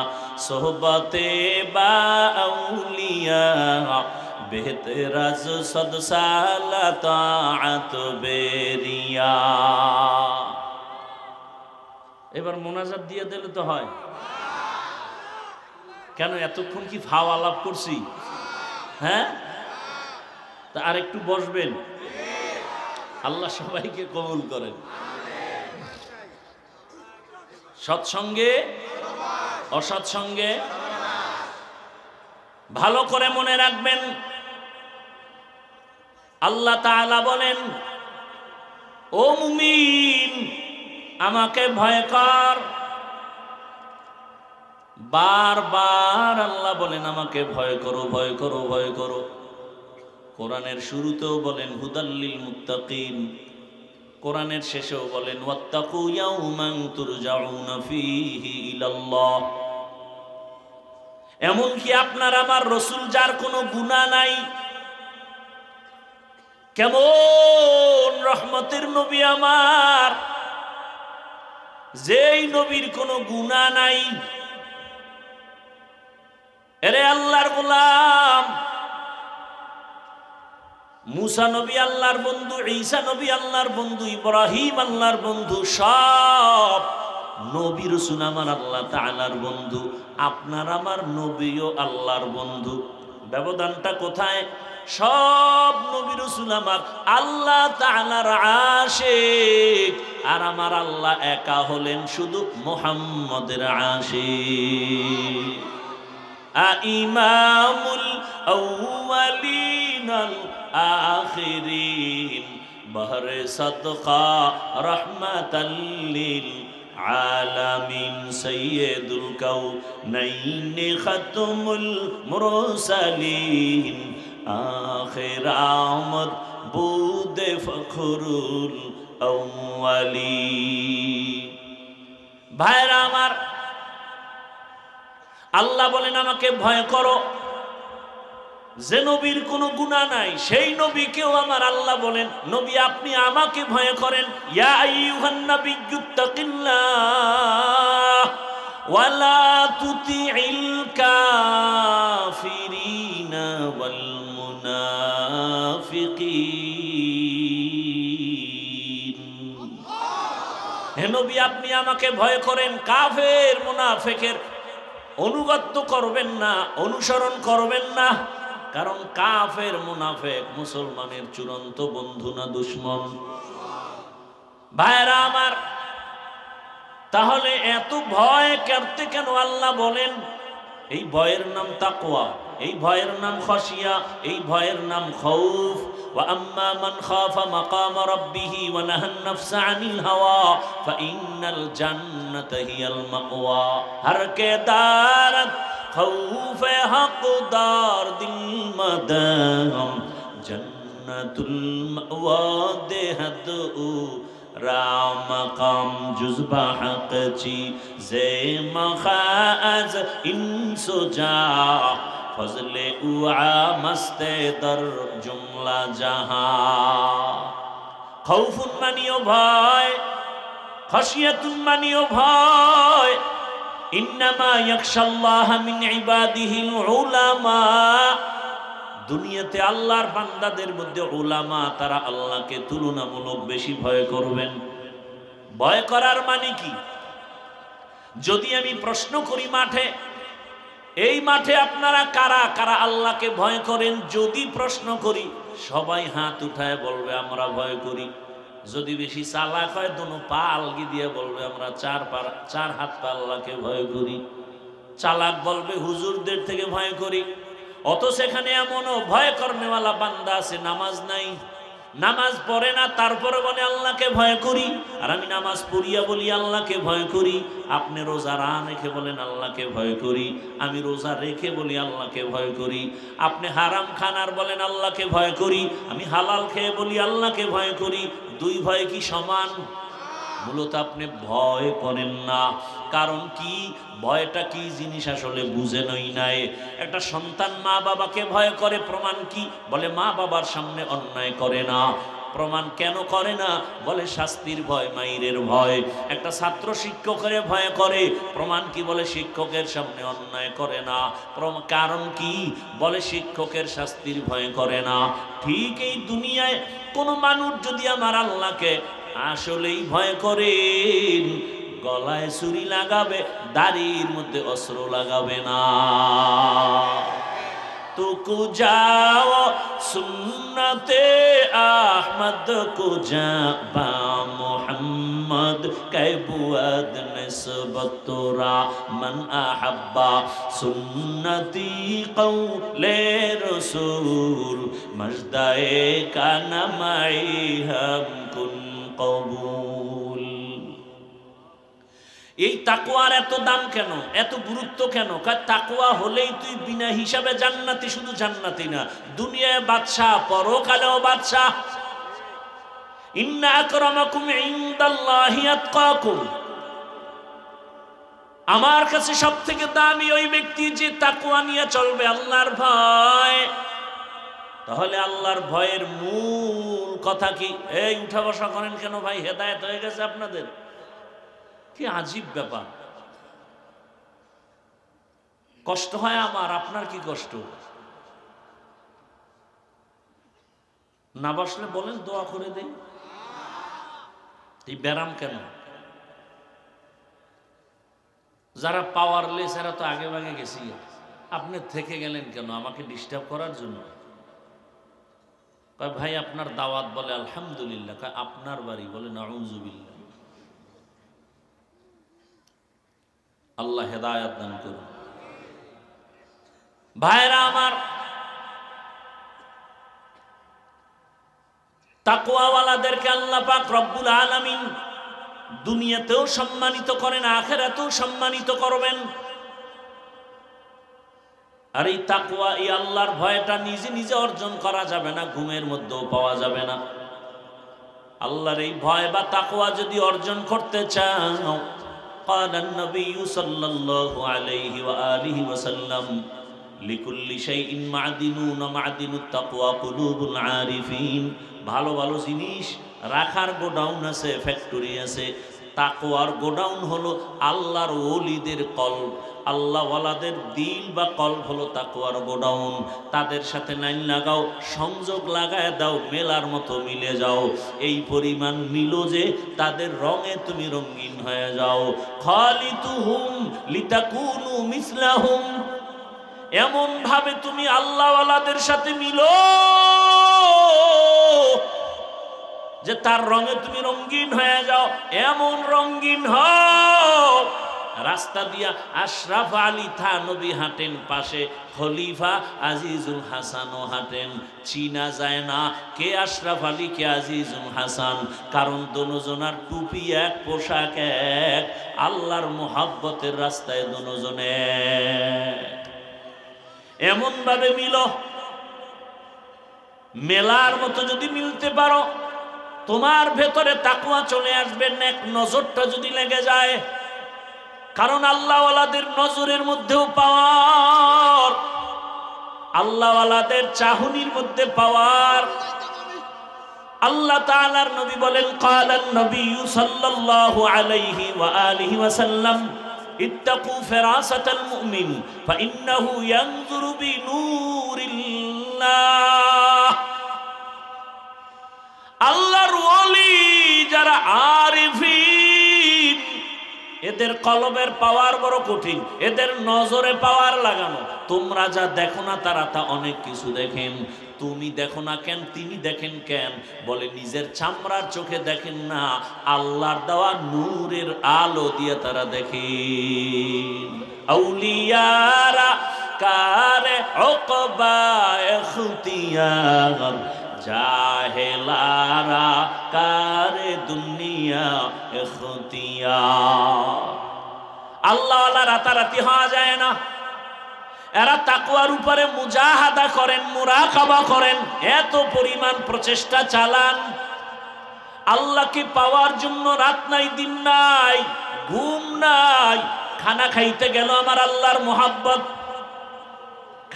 সোহবতে বাউলিয়া বেহতরাজ সদ সালা তাআত বেরিয়া। এবার মোনাজাত দিয়ে দিলে তো হয়। কেন এতক্ষণ কি ফাও আলাপ করছি? হ্যাঁ, তা আর একটু বসবেন। আল্লাহ সবাইকে কবুল করেন। সৎসঙ্গে অসৎসঙ্গে ভালো করে মনে রাখবেন। আল্লাহ তাআলা বলেন, ও মুমিন আমাকে ভয় কর, বারবার আল্লাহ বলেন আমাকে ভয় করো, ভয় করো, ভয় করো। কোরআনের শুরুতেও বলেন হুদাল্লিল মুত্তাকিন, কোরআনের শেষেও বলেন ওয়াত্তাকু ইয়াউমান তুরজাউনা ফীহি ইলাল্লাহ। এমনকি আপনার আমার রসুল যার কোনো গুনাহ নাই, কেমন রহমতের নবী আমার, যেই নবীর কোনো গুনাহ নাই, এরে আল্লাহর গোলাম, মুসা নবী আল্লাহর বন্ধু, ঈসা নবী আল্লাহর বন্ধু, ইব্রাহিম আল্লাহর বন্ধু, সব নবী রাসূল আমার আল্লাহ তাআলার বন্ধু। আপনার আমার নবীও আল্লাহর বন্ধু। ব্যবধানটা কোথায়? সব নবী রাসূল আমার আল্লাহ তাআলার আশিক, আর আমার আল্লাহ একা হলেন শুধু মুহাম্মদের আশিক। ইমামুল আউয়ালিনাল আখিরিন বহরে সাদকা রহমাতাল লিল আলামিন সাইয়্যিদুল কাউনাইন খাতমুল মুরসালিন আখির আমদ বুদে ফখরুল আউয়ালিন। ভাইরা আমার, আল্লাহ বলেন আমাকে ভয় করো, যে নবীর কোনো গুনাহ নাই সেই নবীকেও আমার আল্লাহ বলেন নবী আপনি আমাকে ভয় করেন। ইয়া আইয়ুহান নাবিয়্যুত্তাকিল্লাহ ওয়ালা তুতিইল কাফিরিনা ওয়াল মুনাফিকিন। হে নবী আপনি আমাকে ভয় করেন, কাফের মুনাফিকের অনুগত্য করবেন না, অনুসরণ করবেন না। কারণ কাফের মুনাফিক মুসলমানের চূড়ান্ত বন্ধু না দুশমন? ভাইরা আমার, তাহলে এত ভয় করতে কেন আল্লাহ বলেন? এই ভয়ের নাম তাকওয়া, এই ভয়ের নাম খাশিয়া, এই ভয়ের নাম খাউফ। ওয়া আম্মা মান খাফা মাকাম রাব্বিহি ওয়া নাহান নাফসা আনিল হাওয়া ফাইন্নাল জান্নাতা হিয়াল মাওয়া। হর কে দারত খাউফে হকদার দিল মাদাম জান্নাতুল মাওয়া দেহদু রাম কাম জুজবা হকচি জে মখাজ ইনসুজা ফজলে উআ মস্তে দর জুমলা জাহা। খাউফুন মানিও ভয়, খাশিয়াতুন মানিও ভয়। ইন্নামা ইয়াখশাল্লাহ মিন ইবাদিহিল উলামা। দুনিয়াতে আল্লাহর বান্দাদের মধ্যে উলামা, তারা আল্লাহকে তুলনামূলক বেশি ভয় করবেন। ভয় করার মানে কি? যদি আমি প্রশ্ন করি মাঠে, এই মাঠে আপনারা কারা কারা আল্লাহকে ভয় করেন, যদি প্রশ্ন করি সবাই হাত উঠায় বলবে আমরা ভয় করি। যদি বেশি চালাক হয় দোনো পা আলগি দিয়ে বলবে আমরা চার হাত পা আল্লাহকে ভয় করি। চালাক বলবে হুজুরদের থেকে ভয় করি। অত সেখানে এমনও ভয় করনেওয়ালা বান্দা আছে নামাজ নাই, নামাজ পড়ে না, তারপরে বলে আল্লাহকে ভয় করি। আর আমি নামাজ পড়িয়া বলি আল্লাহকে ভয় করি। আপনি রোজা রেখে বলেন আল্লাহকে ভয় করি, আমি রোজা রেখে বলি আল্লাহকে ভয় করি। আপনি হারাম খান আর বলেন আল্লাহকে ভয় করি, আমি হালাল খেয়ে বলি আল্লাহকে ভয় করি। দুই ভয় কি সমান? মূলত আপনি ভয় করেন না। কারণ কি? ভয়টা কি জিনিস আসলে বুঝেনই নাই। একটা সন্তান মা বাবাকে ভয় করে, প্রমাণ কি? বলে মা বাবার সামনে অন্যায় করে না। প্রমাণ কেন করে না? বলে শাস্তির ভয়, মাইরের ভয়। একটা ছাত্র শিক্ষকের ভয় করে, প্রমাণ কি? বলে শিক্ষকের সামনে অন্যায় করে না। কারণ কি? বলে শিক্ষকের শাস্তির ভয় করে না। ঠিক এই দুনিয়ায় কোনো মানুষ যদি আমার আল্লাহকে আসলেই ভয় করেন, গলায় ছুরি লাগাবে, দাড়ির মধ্যে অস্ত্র লাগাবে না। তুকু যাও সুন্নতে আহমদ কো জাবা মোহাম্মদ কৈবুয়াদ নিসবত তোরা মন আহাব্বা সুন্নতি কৌলে রসূল মজদায়ে কানমাই হাম কুন কবুল। এই তাকওয়ার এত দাম কেন, এত গুরুত্ব কেন? তাকওয়া হলেই তুই বিনা হিসাবে জান্নাতি, শুধু জান্নাতি না, দুনিয়ায় বাদশাহ, পরকালেও বাদশাহ। ইন্না আকরামাকুম ইনদাল্লাহি আতকাকুম, আমার কাছে সবথেকে দামি ওই ব্যক্তি যে তাকওয়া নিয়ে চলবে, আল্লাহর ভয়। তাহলে আল্লাহর ভয়ের মূল কথা কি? এই উঠা বসা করেন কেন ভাই? হেদায়েত হয়ে গেছে আপনাদের? কি আজীব ব্যাপার! কষ্ট হয় আমার, আপনার কি কষ্ট? না বসলে বলেন, দোয়া করে দেই। এই ব্যারাম কেন? যারা পাওয়ারলেস এরা তো আগে ভাগে গেছি, আপনি থেকে গেলেন কেন? আমাকে ডিস্টার্ব করার জন্য? ভাই আপনার দাওয়াত, বলে আলহামদুলিল্লাহ। আপনার বাড়ি, বলে নাউযুবিল্লাহ। আল্লাহ হেদায়েত দান করুন। ভাইরা আমার, তাকওয়াওয়ালাদেরকে আল্লাহ পাক রব্বুল আলামিন দুনিয়াতেও সম্মানিত করেন, আখিরাতেও সম্মানিত করবেন। আর এই তাকওয়া, এই আল্লাহর ভয়টা নিজে নিজে অর্জন করা যাবে না, ঘুমের মধ্যেও পাওয়া যাবে না। আল্লাহর এই ভয় বা তাকওয়া যদি অর্জন করতে চাও, قال النبي صلى الله عليه وآله وسلم لكل شيء معدنون معدن التقوى قلوب العارفين। ভালো ভালো জিনিস রাখার গোডাউন আছে, ফ্যাক্টরি আছে। তাকওয়ার গোডাউন হলো আল্লাহর ওলিদের কলব, আল্লাহওয়ালাদের দিল বা কলব হলো তাকওয়ার গোডাউন। তাদের সাথে লাইন লাগাও, সংযোগ লাগায় দাও, মেলার মতো মিলে যাও। এই পরিমাণ মিলো যে তাদের রঙে তুমি রঙিন হয়ে যাও। খালিতুহুম লিতাকুনু মিসলাহুম, এমন ভাবে তুমি আল্লাহওয়ালাদের সাথে মিলো যে তার রঙে তুমি রঙিন হয়ে যাও। এমন রঙিন হও, রাস্তা দিয়া আশরাফ আলী থানবী হাঁটেন, পাশে খলিফা আজিজুল হাসানও হাঁটেন। চিনা যায় না কে আশরাফ আলী, কে আজিজুল হাসান, কারণ দোনোজনার টুপি এক, পোশাক এক। আল্লাহর মোহাব্বতের রাস্তায় দোনোজনে এমন ভাবে মিলো, মেলার মতো যদি মিলতে পারো, তোমার ভেতরে তাকওয়া চলে আসবে। নেক নজরটা যদি লেগে যায়, কারণ আল্লাহওয়ালাদের নজরের মধ্যেও পাওয়ার, আল্লাহওয়ালাদের চাহনির মধ্যে পাওয়ার। আল্লাহ তাআলার নবী বলেন, ক্বালান নবী সাল্লাল্লাহু আলাইহি ওয়া আলিহি ওয়াসাল্লাম, ইত্তাকু ফিরাসাতাল মুমিন ফাইন্নাহু ইয়ানজুরু বিনূরিল্লাহ। আল্লাহর ওলি যারা আরিফিন, এদের কলবের পাওয়ার বড় কঠিন, এদের নজরে পাওয়ার লাগানো। তোমরা যা দেখো না তারা তা অনেক কিছু দেখেন। তুমি দেখো না কেন, তিনি দেখেন কেন? বলে নিজের চামড়ার চোখে দেখেন না, আল্লাহর দেওয়া নূরের আলো দিয়ে তারা দেখেন। আউলিয়ারা কারে উকবা ইখতিয়ার, জাহেলারা কারে দুনিয়া ইখতিয়ার। আল্লাহওয়ালা রাতারাতি হওয়া যায় না। এরা তাকওয়ার উপরে মুজাহাদা করেন, মুরাকাবা করেন, এত পরিমাণ প্রচেষ্টা চালান। আল্লাহকে পাওয়ার জন্য রাত নাই, দিন নাই, ঘুম নাই। খানা খাইতে গেল আমার আল্লাহর মোহাব্বত,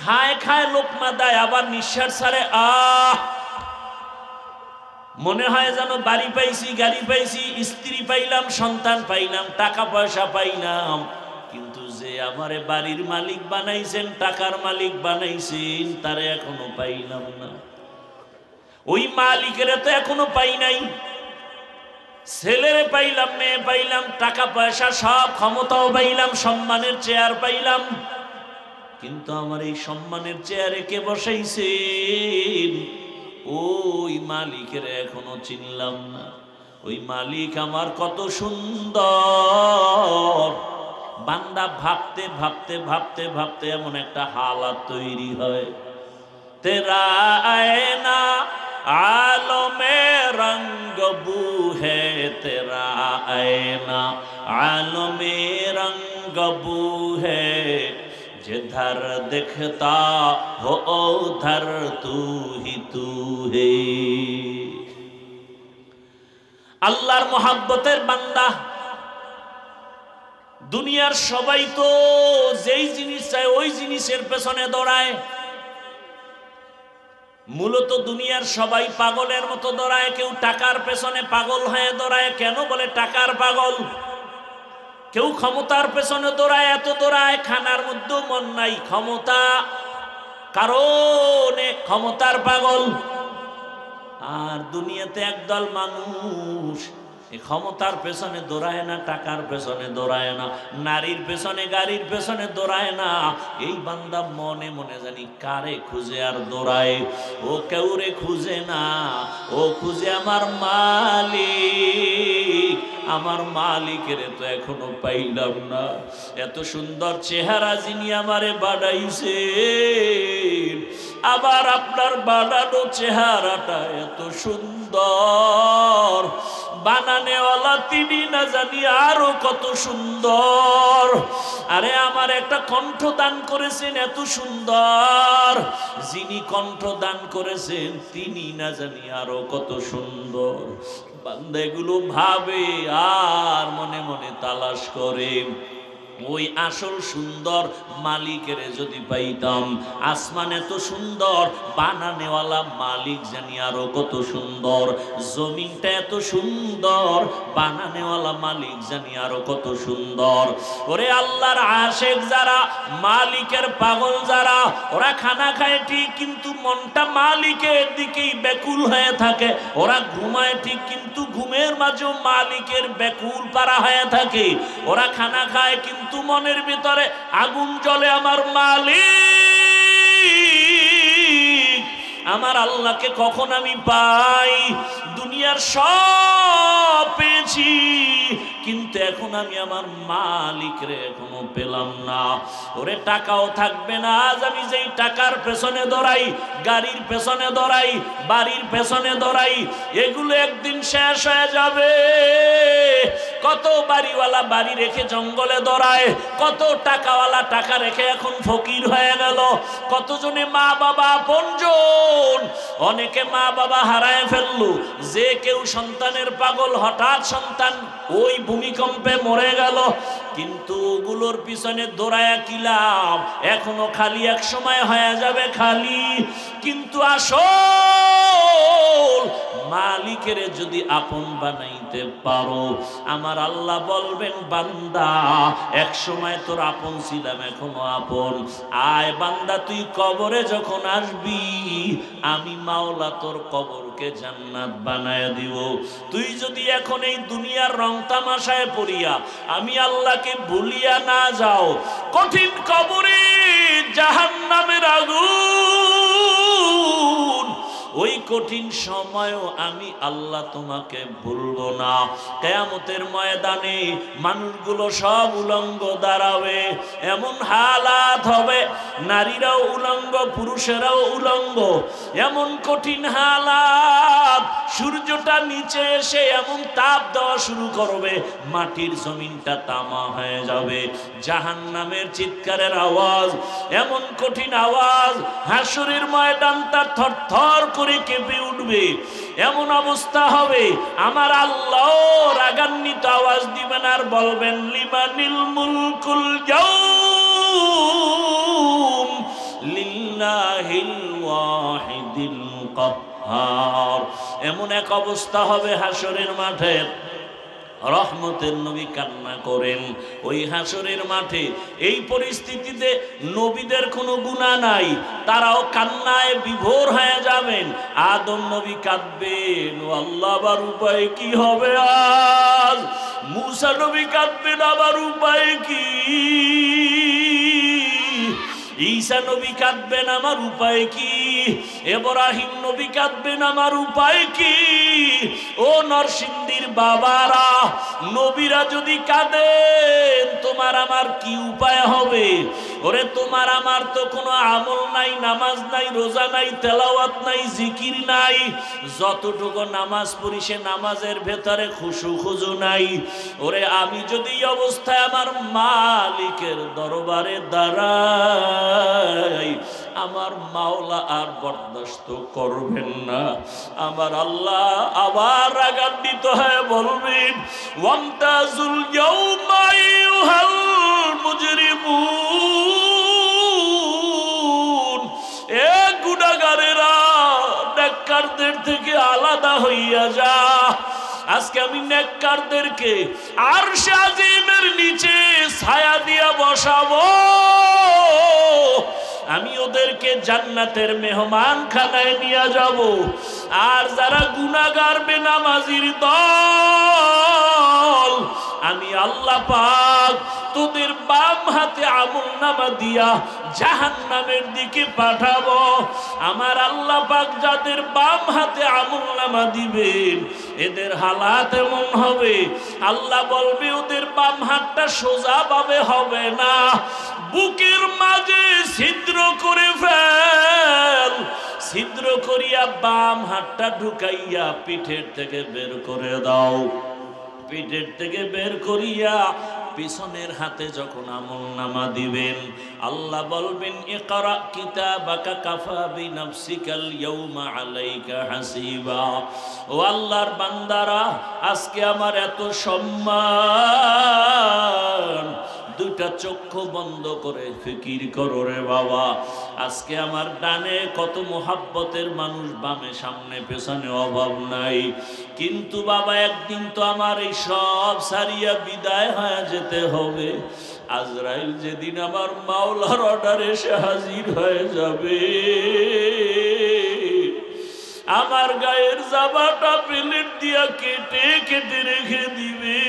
খায় খায় লোকমা দেয়, আবার নিঃশ্বাস ছাড়ে, মনে হয় যেন বাড়ি পাইছি, গাড়ি পাইছি, স্ত্রী পাইলাম, সন্তান পাইলাম, টাকা পয়সা পাইলাম। কিন্তু যে আমারে বাড়ির মালিক বানাইছেন, টাকার মালিক বানাইছেন, তারে এখনো পাইলাম না। ওই মালিকের তো এখনো পাই নাই। ছেলেরে পাইলাম, মেয়ে পাইলাম, টাকা পয়সা সব, ক্ষমতাও পাইলাম, সম্মানের চেয়ার পাইলাম, কিন্তু আমার এই সম্মানের চেয়ারে কে বসাইছেন? ওই মালিকের এখনো চিনলাম না। ওই মালিক আমার কত সুন্দর। বান্দা ভাবতে ভাবতে ভাবতে ভাবতে এমন একটা হালাত তৈরি হয়, তেরা আয়না आलमे रंग बू है तेरा आईना, आलमे रंग बू है, जिधर दिखता हो उधर तू ही तू है। আল্লাহর মহাব্বতের বান্দা, দুনিয়ার সবাই তো যেই জিনিস চায় ওই জিনিসের পেছনে দৌড়ায়। মূলত দুনিয়ার সবাই পাগলের মতো দৌড়ায়। কেউ টাকার পেছনে পাগল হয়ে দৌড়ায়। কেন বলে টাকার পাগল? কেউ ক্ষমতার পেছনে দৌড়ায়, এত দৌড়ায় খানার মধ্যেও মন নাই, ক্ষমতা কারণে ক্ষমতার পাগল। আর দুনিয়াতে একদল মানুষ ক্ষমতার পেছনে দৌড়ায় না, টাকার পেছনে দৌড়ায় না, নারীর পেছনে গাড়ির পেছনে দৌড়ায় না। এই বান্দা মনে মনে জানি কারে খুঁজে আর দৌড়ায়। ও কেউরে খুঁজে না, ও খুঁজে আমার মালিক। আমার মালিকের তো এখনো পাইলাম না। এত সুন্দর চেহারা যিনি আমারে বানাইছে, আবার আপনার বানানো চেহারাটা এত সুন্দর, বানানেওয়ালা তিনি না জানি আরো কত সুন্দর। আরে আমার একটা কণ্ঠ দান করেছেন এত সুন্দর, যিনি কণ্ঠ দান করেছেন তিনি না জানি আরো কত সুন্দর। বান্দা এগুলো ভাবে আর মনে মনে তালাশ করে। ওই আসল সুন্দর মালিকের যদি পাইতাম। আসমান এত সুন্দর, বানানেওয়ালা মালিক জানি আরো কত সুন্দর। জমিনটা এত সুন্দর, বানানেওয়ালা মালিক জানি আরো কত সুন্দর। ওরে আল্লাহর আশেক যারা, মালিকের পাগল যারা, ওরা খানা খায় ঠিক কিন্তু মনটা মালিকের দিকেই ব্যাকুল হয়ে থাকে। ওরা ঘুমায় ঠিক কিন্তু ঘুমের মাঝেও মালিকের ব্যাকুল পারা হয়ে থাকে। ওরা খানা খায় কিন্তু মনের ভিতরে আগুন জ্বলে, আমার মালিক আমার আল্লাহকে কখন আমি পাই। দুনিয়ার সব পেয়েছি কিন্তু এখন আমি আমার মালিকরে এখনো পেলাম না। ওরে টাকাও থাকবে না। আজ আমি যেই টাকার পেছনে দৌড়াই, গাড়ির পেছনে দৌড়াই, বাড়ির পেছনে দৌড়াই, এগুলো একদিন শেষ হয়ে যাবে। কত বাড়িওয়ালা বাড়ি রেখে জঙ্গলে দৌড়ায়, কত টাকাওয়ালা টাকা রেখে এখন ফকির হয়ে গেল। কতজনে মা বাবা আপনজন, অনেকে মা বাবা হারায় ফেললো। যে কেউ সন্তানের পাগল, হঠাৎ সন্তান ওই ভূমিকম্পে মরে গেল। কিন্তু ওগুলোর পিছনে দৌড়ায়া কি লাভ? এখনো খালি, এক সময় হয়ে যাবে খালি। কিন্তু আসল মালিকের যদি আপন বানাইতে পারো, আমার আল্লাহ বলবেন বান্দা এক সময় তোর আপন ছিলাম, এখনো আপন। আয় বান্দা, তুই কবরে যখন আসবি, আমি মাওলা তোর কবরকে জান্নাত বানায় দিব। তুই যদি এখন এই দুনিয়ার রং তামাশায় পড়িয়া আমি আল্লাহকে ভুলিয়া না যাও, কঠিন কবরে জাহান্নামের আগুন, ওই কঠিন সময়ও আমি আল্লাহ তোমাকে ভুলবো না। কিয়ামতের ময়দানে মানুষগুলো সব উলঙ্গ দাঁড়াবে, এমন হালাত হবে, নারীরাও উলঙ্গ, পুরুষেরাও উলঙ্গ, এমন কঠিন হালাত। সূর্যটা নিচে এসে এমন তাপ দেওয়া শুরু করবে, মাটির জমিনটা তামা হয়ে যাবে। জাহান্নামের চিৎকারের আওয়াজ, এমন কঠিন আওয়াজ, হাসরের ময়দানটা থরথর করে কেঁপে উঠবে। এমন অবস্থা হবে, আমার আল্লাহ রাগান্বিত আওয়াজ দিবেন আর বলবেন লিমানিল মুলকুল ইয়াউম লিল্লাহিল ওয়াহিদিল কাহ্হার। এমন এক অবস্থা হবে হাসরের মাঠে, রহমতের নবী কান্না করেন ওই হাসরের মাঠে। এই পরিস্থিতিতে নবীদের কোনো গুনাহ নাই, তারাও কান্নায় বিভোর হয়ে যাবেন। আদম নবী কাঁদবেন, ও আল্লাহ আবার উপায় কি হবে আজ। মূসা নবী কাঁদবেন, আবার উপায় কি। ঈসা নবী কাঁদবেন, আমার উপায় কি। ইব্রাহিম নবী কাঁদবেন, আমার উপায় কি। ও নরসিংদীর বাবারা, নবীরা যদি কাঁদেন তোমার আমার কি উপায় হবে। ও ওরে তোমার আমার তো কোনো আমল নাই, নামাজ নাই, রোজা নাই, তেলাওয়াত নাই, জিকির নাই। যতটুকু নামাজ পড়ি সে নামাজের ভেতরে খুশু খুজু নাই। ওরে আমি যদি এই অবস্থায় আমার মালিকের দরবারে দাঁড়াই, আমার মাওলা আর বরদাস্ত করবেন না। আমার আল্লাহ আবার রাগান্বিত হয়ে বলবেন, ওয়ামতাজুল ইয়াউমা আইয়ুহাল মুজরিমুন, এ গুনাহগারেরা নেককারদের থেকে আলাদা হইয়া যা। আজকে আমি নেককারদেরকে আরশে আজিমের নিচে ছায়া দিয়া বসাবো। আমি ওদেরকে জান্নাতের মেহমান খানায় নিয়ে যাব। আর যারা গুনাহগার বেনামাজির দল, আমি আল্লাহ পাক তোদের বাম হাতে আমলনামা দিয়া জাহান্নামের দিকে পাঠাবো। আমার আল্লাহ পাক যাদের বাম হাতে আমলনামা দিবেন, এদের হালাত এমন হবে, আল্লাহ বলবে ওদের বাম হাতটা সোজা ভাবে হবে না, বুকের মাঝে ছিদ্র করে ফেল। ছিদ্র করিয়া বাম হাতটা ঢুকাইয়া পিঠের থেকে বের করে দাও। পিঠের থেকে বের করিয়া পিছনের হাতে যখন আমলনামা দিবেন, আল্লাহ বলবেন, ইকরা কিতাবাকা কাফা বিনাফসিকাল ইয়াউমা আলাইকা হাসিবা। ও আল্লাহর বান্দারা, আজকে আমার এত সম্মান, দুইটা চক্ষু বন্ধ করে ফিকির করো রে বাবা। আজকে আমার ডানে কত মোহাব্বতের মানুষ, বামে সামনে পেছনে অভাব নাই। কিন্তু বাবা একদিন তো আমার এই সব সারিয়া বিদায় হয়ে যেতে হবে। আজরাইল যেদিন আমার মাওলার অর্ডারে এসে হাজির হয়ে যাবে, আমার গায়ের জামাটা প্লেট দিয়া কেটে কেটে রেখে দিবে।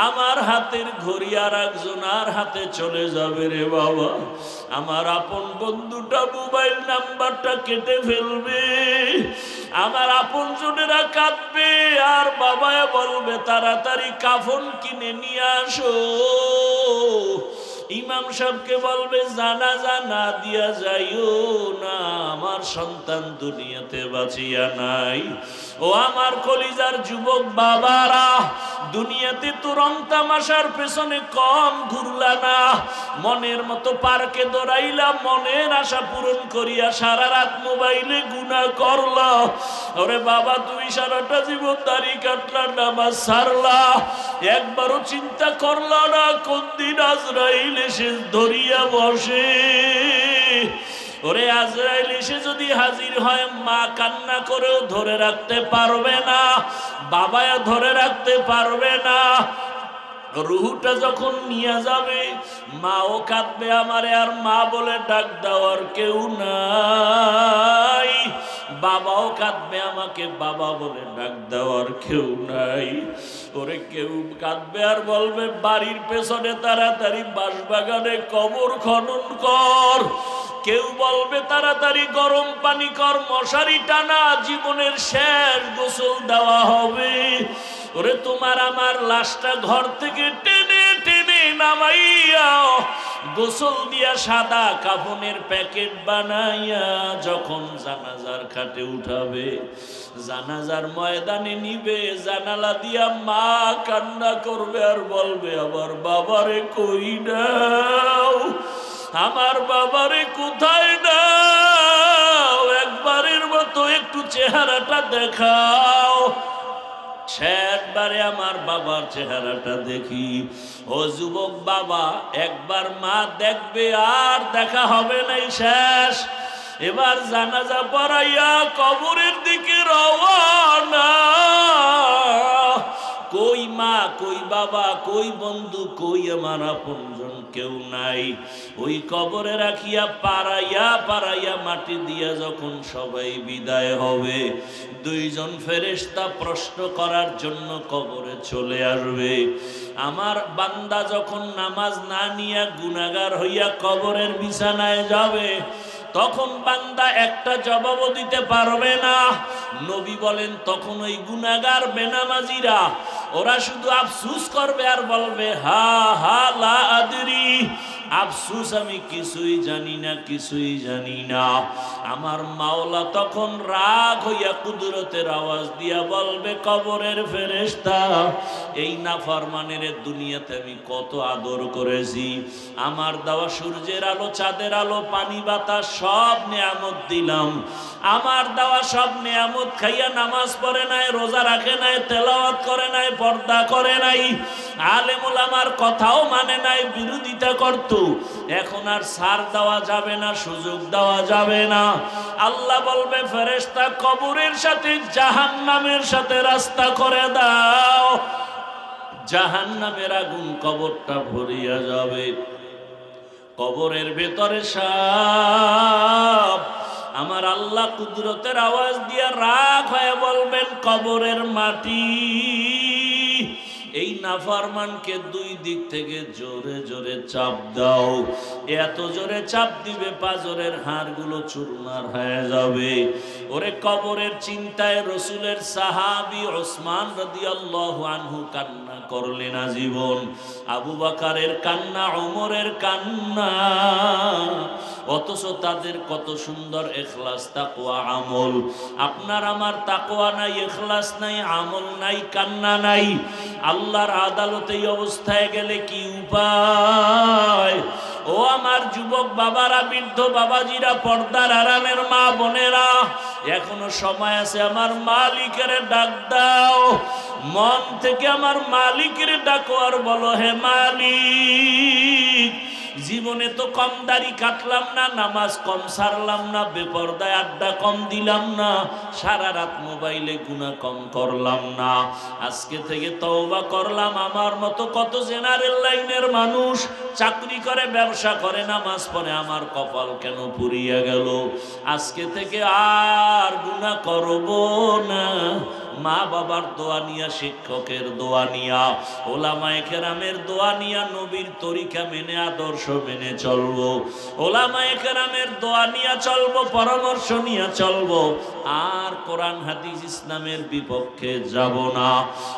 আমার হাতের ঘড়ি আর একজনের হাতে চলে যাবে রে বাবা। আমার আপন বন্ধুটা মোবাইল নাম্বারটা কেটে ফেলবে। আমার আপন জনেরা কাঁদবে, আর বাবা বলবে তাড়াতাড়ি কাফন কিনে নিয়ে আসো। ইমাম সাহেবকে বলবে জানাজা না দিয়া যাইও না, আমার সন্তান দুনিয়াতে বাঁচিয়া নাই। ও আমার কলিজার যুবক বাবারা, দুনিয়াতে তো রং তামাশার পেছনে কম ঘুরলা না, মনের মতো পার্কে দৌড়াইলা, মনের আশা পূরণ করিয়া সারা রাত মোবাইলে গুনাহ করলা। ওরে বাবা, তুমি সারাটা জীবন দাড়ি কাটলা, নামাজ ছাড়লা, একবারও চিন্তা করলা না কোন দিন আজরাইল এসে ধরিয়া বসে। ওরে আজরাইল এসে যদি হাজির হয়, মা কান্না করেও ধরে রাখতে পারবে না, বাবাও ধরে রাখতে পারবে না। রুহুটা যখন নিয়ে যাবে, মাও কাঁদবে আমারে, আর মা বলে ডাক দেওয়ার কেউ নাই। বাবাও কাঁদবে আমাকে, বাবা বলে ডাক দেওয়ার কেউ নাই। ওরে কেউ কাঁদবে আর বলবে বাড়ির পেছনে তাড়াতাড়ি বাঁশবাগানে কবর খনন কর। কেউ বলবে তাড়াতাড়ি গরম পানি কর, মশারি টানা, জীবনের শেষ গোসল দেওয়া হবে। ওরে তোমার আমার লাশটা ঘর থেকে টেনে টেনে নামাইয়া গোসল দিয়া সাদা কাফনের প্যাকেট বানাইয়া যখন জানাজার খাটে উঠাবে, জানাজার ময়দানে নিবে, জানালা দিয়া মা কান্না করবে আর বলবে আমার বাবারে কই নাও, আমার বাবারে কোথায় নাও, একবারের মতো একটু চেহারাটা দেখাও। শেষবারে আমার বাবার চেহারাটা দেখি। ও যুবক বাবা, একবার মা দেখবে আর দেখা হবে নাই, শেষ। এবার জানাজা পড়াইয়া কবরের দিকে রওনা। কই মা, কই বাবা, কই বন্ধু, কই আমার আপনজন, কেউ নাই। ওই কবরে রাখিয়া পাড়াইয়া পাড়াইয়া মাটি দিয়া যখন সবাই বিদায় হবে, দুইজন ফেরেশতা প্রশ্ন করার জন্য কবরে চলে আসবে। আমার বান্দা যখন নামাজ না নিয়া গুনাহগার হইয়া কবরের বিছানায় যাবে, তখন বান্দা একটা জবাবও দিতে পারবে না। নবী বলেন তখন ওই গুনাহগার বেনামাজিরা ওরা শুধু আফসোস করবে আর বলবে হা হা লা আদরি, আফসুস আমি কিছুই জানি না, কিছুই জানি না। আমার মাওলা তখন রাগ হইয়া কুদরতের আওয়াজ দিয়া বলবে, কবরের ফেরেশতা, এই নাফরমানের দুনিয়াতে আমি কত আদর করেছি। আমার দেওয়া সূর্যের আলো, চাঁদের আলো, পানি বাতাস সব নিয়ামত দিলাম। আমার দেওয়া সব নিয়ামত খাইয়া নামাজ পড়ে নাই, রোজা রাখে নাই, তেলাওয়াত করে নাই, পর্দা করে নাই, আলেম ওলামার কথাও মানে নাই, বিরোধিতা করত। এখন আর ছাড় দেওয়া যাবে না, সুযোগ দেওয়া যাবে না। আল্লাহ বলবে, ফেরেশতা, কবরের সাথে জাহান্নামের সাথে রাস্তা করে দাও। জাহান্নামের আগুন কবরটা ভরিয়া যাবে। কবরের ভেতরে সাপ। আমার আল্লাহ কুদরতের আওয়াজ দিয়া রাগ হয়ে বলবেন, কবরের মাটি, এই নাফরমানকে দুই দিক থেকে জোরে জোরে চাপ দাও। এত জোরে চাপ দিবে পাজরের হাড়গুলো চুরমার হয়ে যাবে। ওরে কবরের চিন্তায় রসুলের সাহাবী ওসমান রাদিয়াল্লাহু আনহু কান্না করলেন আজীবন। আবু বকরের কান্না, ওমরের কান্না, অথচ তাদের কত সুন্দর ইখলাস, তাকওয়া, আমল। আপনার আমার তাকওয়া নাই, ইখলাস নাই, আমল নাই, কান্না নাই। আল্লাহর আদালতে এই অবস্থায় গেলে কি উপায়? ও আমার যুবক বাবারা, বৃদ্ধ বাবাজিরা, পর্দার আড়ালের মা বোনেরা, এখনো সময় আছে। আমার মালিকের ডাক দাও, মন থেকে আমার মালিকের ডাকো আর বলো, হে মালিক, জীবনে তো কম দাড়ি কাটলাম না, নামাজ কম সারলাম না, বেপরদায় আড্ডা কম দিলাম না, সারা রাত মোবাইলে গুনাহ কম করলাম না। আজকে থেকে তওবা করলাম। আমার মতো কত জেনারেল লাইনের মানুষ চাকরি করে, ব্যবসা করে, নামাজ পড়ে, আমার কপাল কেন পুড়িয়া গেল? আজকে থেকে আর গুনাহ করব না। মা বাবার দোয়া নিয়া, শিক্ষকের দোয়া নিয়া, ওলামায়ে কেরামের দোয়া নিয়া, নবীর তরিকা মেনে, আদর্শ মেনে চলবো। ওলামায়ে কেরামের দোয়া নিয়া চলবো, পরামর্শ নিয়া চলবো। আর কোরআন হাদিস ইসলামের বিপক্ষে যাব না।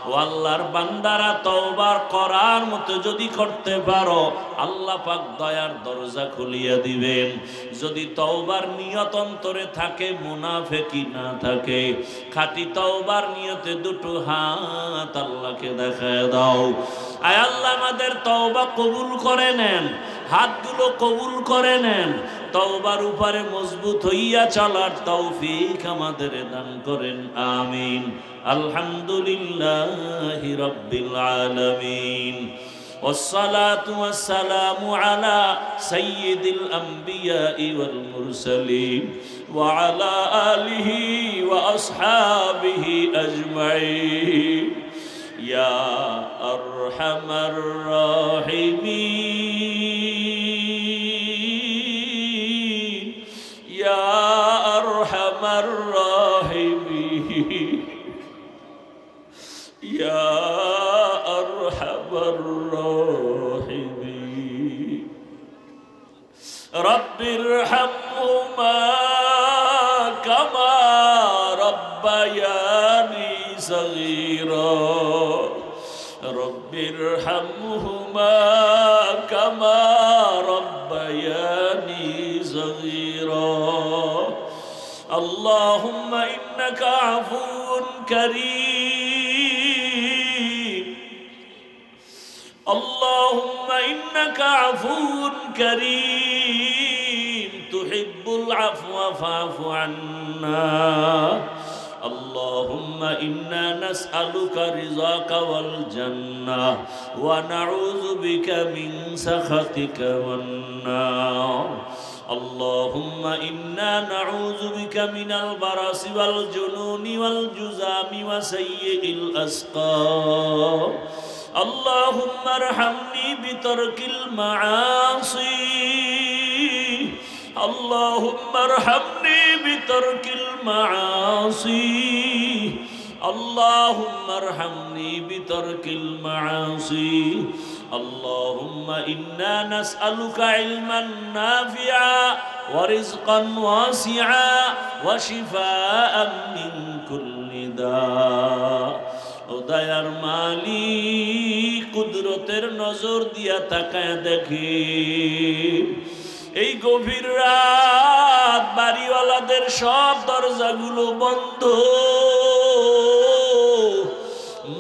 ও আল্লাহর বান্দারা, তওবা করার মতো যদি করতে পারো, আল্লাহ পাক দয়ার দরজা খুলিয়া দিবেন। যদি তওবার নিয়ত অন্তরে থাকে, মুনাফিকি না থাকে, খাঁটি তওবার নিয়তে দুটো হাত আল্লাহকে দেখায় দাও। আয় আল্লাহ, আমাদের তওবা কবুল করে নেন, হাতগুলো কবুল করে নেন। তওবার উপরে মজবুত হইয়া চলার তৌফিক আমাদের দান করেন, আমিন। আলহামদুলিল্লাহি রাব্বিল আলামিন। والصلاة والسلام على سيد الأنبياء والمرسلين وعلى آله وأصحابه أجمعين يا أرحم الراحمين يا أرحم الراحمين يا أرحم الراحمين رب ارحمهما كما ربياني صغيرا رب ارحمهما كما ربياني صغيرا اللهم إنك عفو كريم اللهم إنك عفو كريم تحب العفو فاعف عنا اللهم إنا نسألك رضاك والجنة ونعوذ بك من سخطك والنار اللهم إنا نعوذ بك من البرص والجنون والجذام وسيء الأسقام اللهم ارحمني بترك المعاصي اللهم ارحمني بترك المعاصي اللهم ارحمني بترك المعاصي اللهم إنا نسألك علما نافعا ورزقا واسعا وشفاء من كل داء ও দয়ার মালিক কুদরতের কুদরতের নজর দিয়া তাকায় দেখি এই গভীর রাত বাড়িওয়ালাদের সব দরজাগুলো বন্ধ,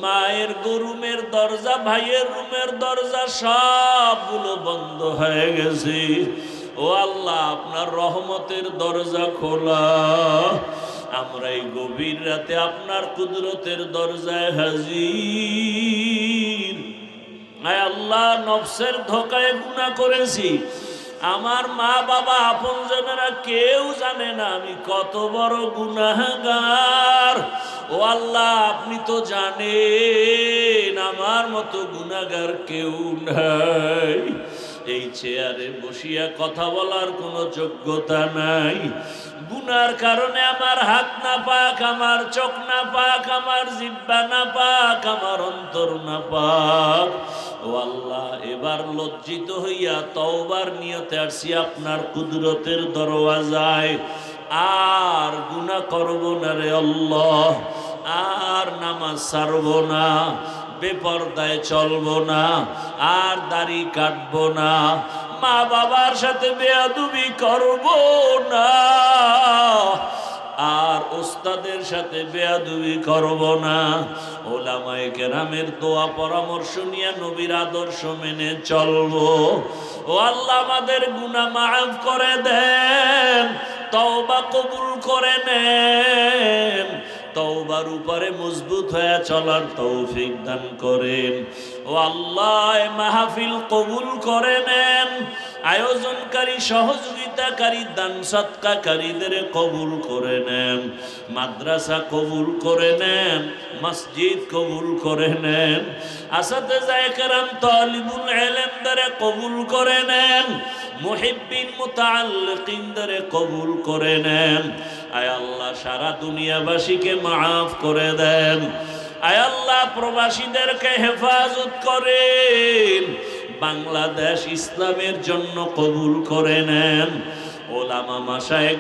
মায়ের রুমের দরজা, ভাইয়ের রুমের দরজা সবগুলো বন্ধ হয়ে গেছে। ও আল্লাহ, আপনার রহমতের দরজা খোলা, আমরা এই গভীর রাতে আপনার কুদরতের দরজায় হাজির। আয় আল্লাহ, নফসের ধোঁকায় গুনাহ করেছি, আমার মা বাবা আপনজনেরা কেউ জানে না আমি কত বড় গুনাহগার। ও আল্লাহ, আপনি তো জানেন আমার মতো গুনাহগার কেউ নাই। এই চেয়ারে বসিয়া কথা বলার কোনো যোগ্যতা নাই, গুনার কারণে আমার হাত না পাক, আমার চোখ না পাক, আমার জিহ্বা না পাক, আমার অন্তর না পাক। ও আল্লাহ, এবার লজ্জিত হইয়া তওবার নিয়তে আসছি আপনার কুদরতের দরওয়াজায়। আর গুনাহ করব না রে আল্লাহ, আর নামাজ ছাড়ব না, বেপরদায় চলবো না, আর দাড়ি কাটবো না, মা বাবার সাথে বেয়াদবি করব না, আর ওস্তাদের সাথে বেয়াদবি করব না। ওলামায়ে কেরামের দোয়া পরামর্শ নিয়ে নবীর আদর্শ মেনে চলবো। ও আল্লাহ, আমাদের গুনাহ মাফ করে দেন, তওবা কবুল করে নেন, তওবার উপরে মজবুত হয়ে চলার তৌফিক দান করেন। ও আল্লাহ, মাহফিল কবুল করে নেন, আয়োজনকারী, সহযোগিতাকারী, দান সৎকারীদের কবুল করে নেন, মাদ্রাসা কবুল করে নেন, মসজিদ কবুল করে নেন, আসাতেজায়ে কেরাম, তালিবুল ইলমদের কবুল করে নেন, মুহিব্বিন মুতাআল্লিকিনদের কবুল করে নেন। আয় আল্লাহ, সারা দুনিয়াবাসীকে মাফ করে দেন। আয় আল্লাহ, প্রবাসীদেরকে হেফাজত করেন, বাংলাদেশ ইসলামের জন্য কবুল করে নেন। ওলামা মাশায়েখ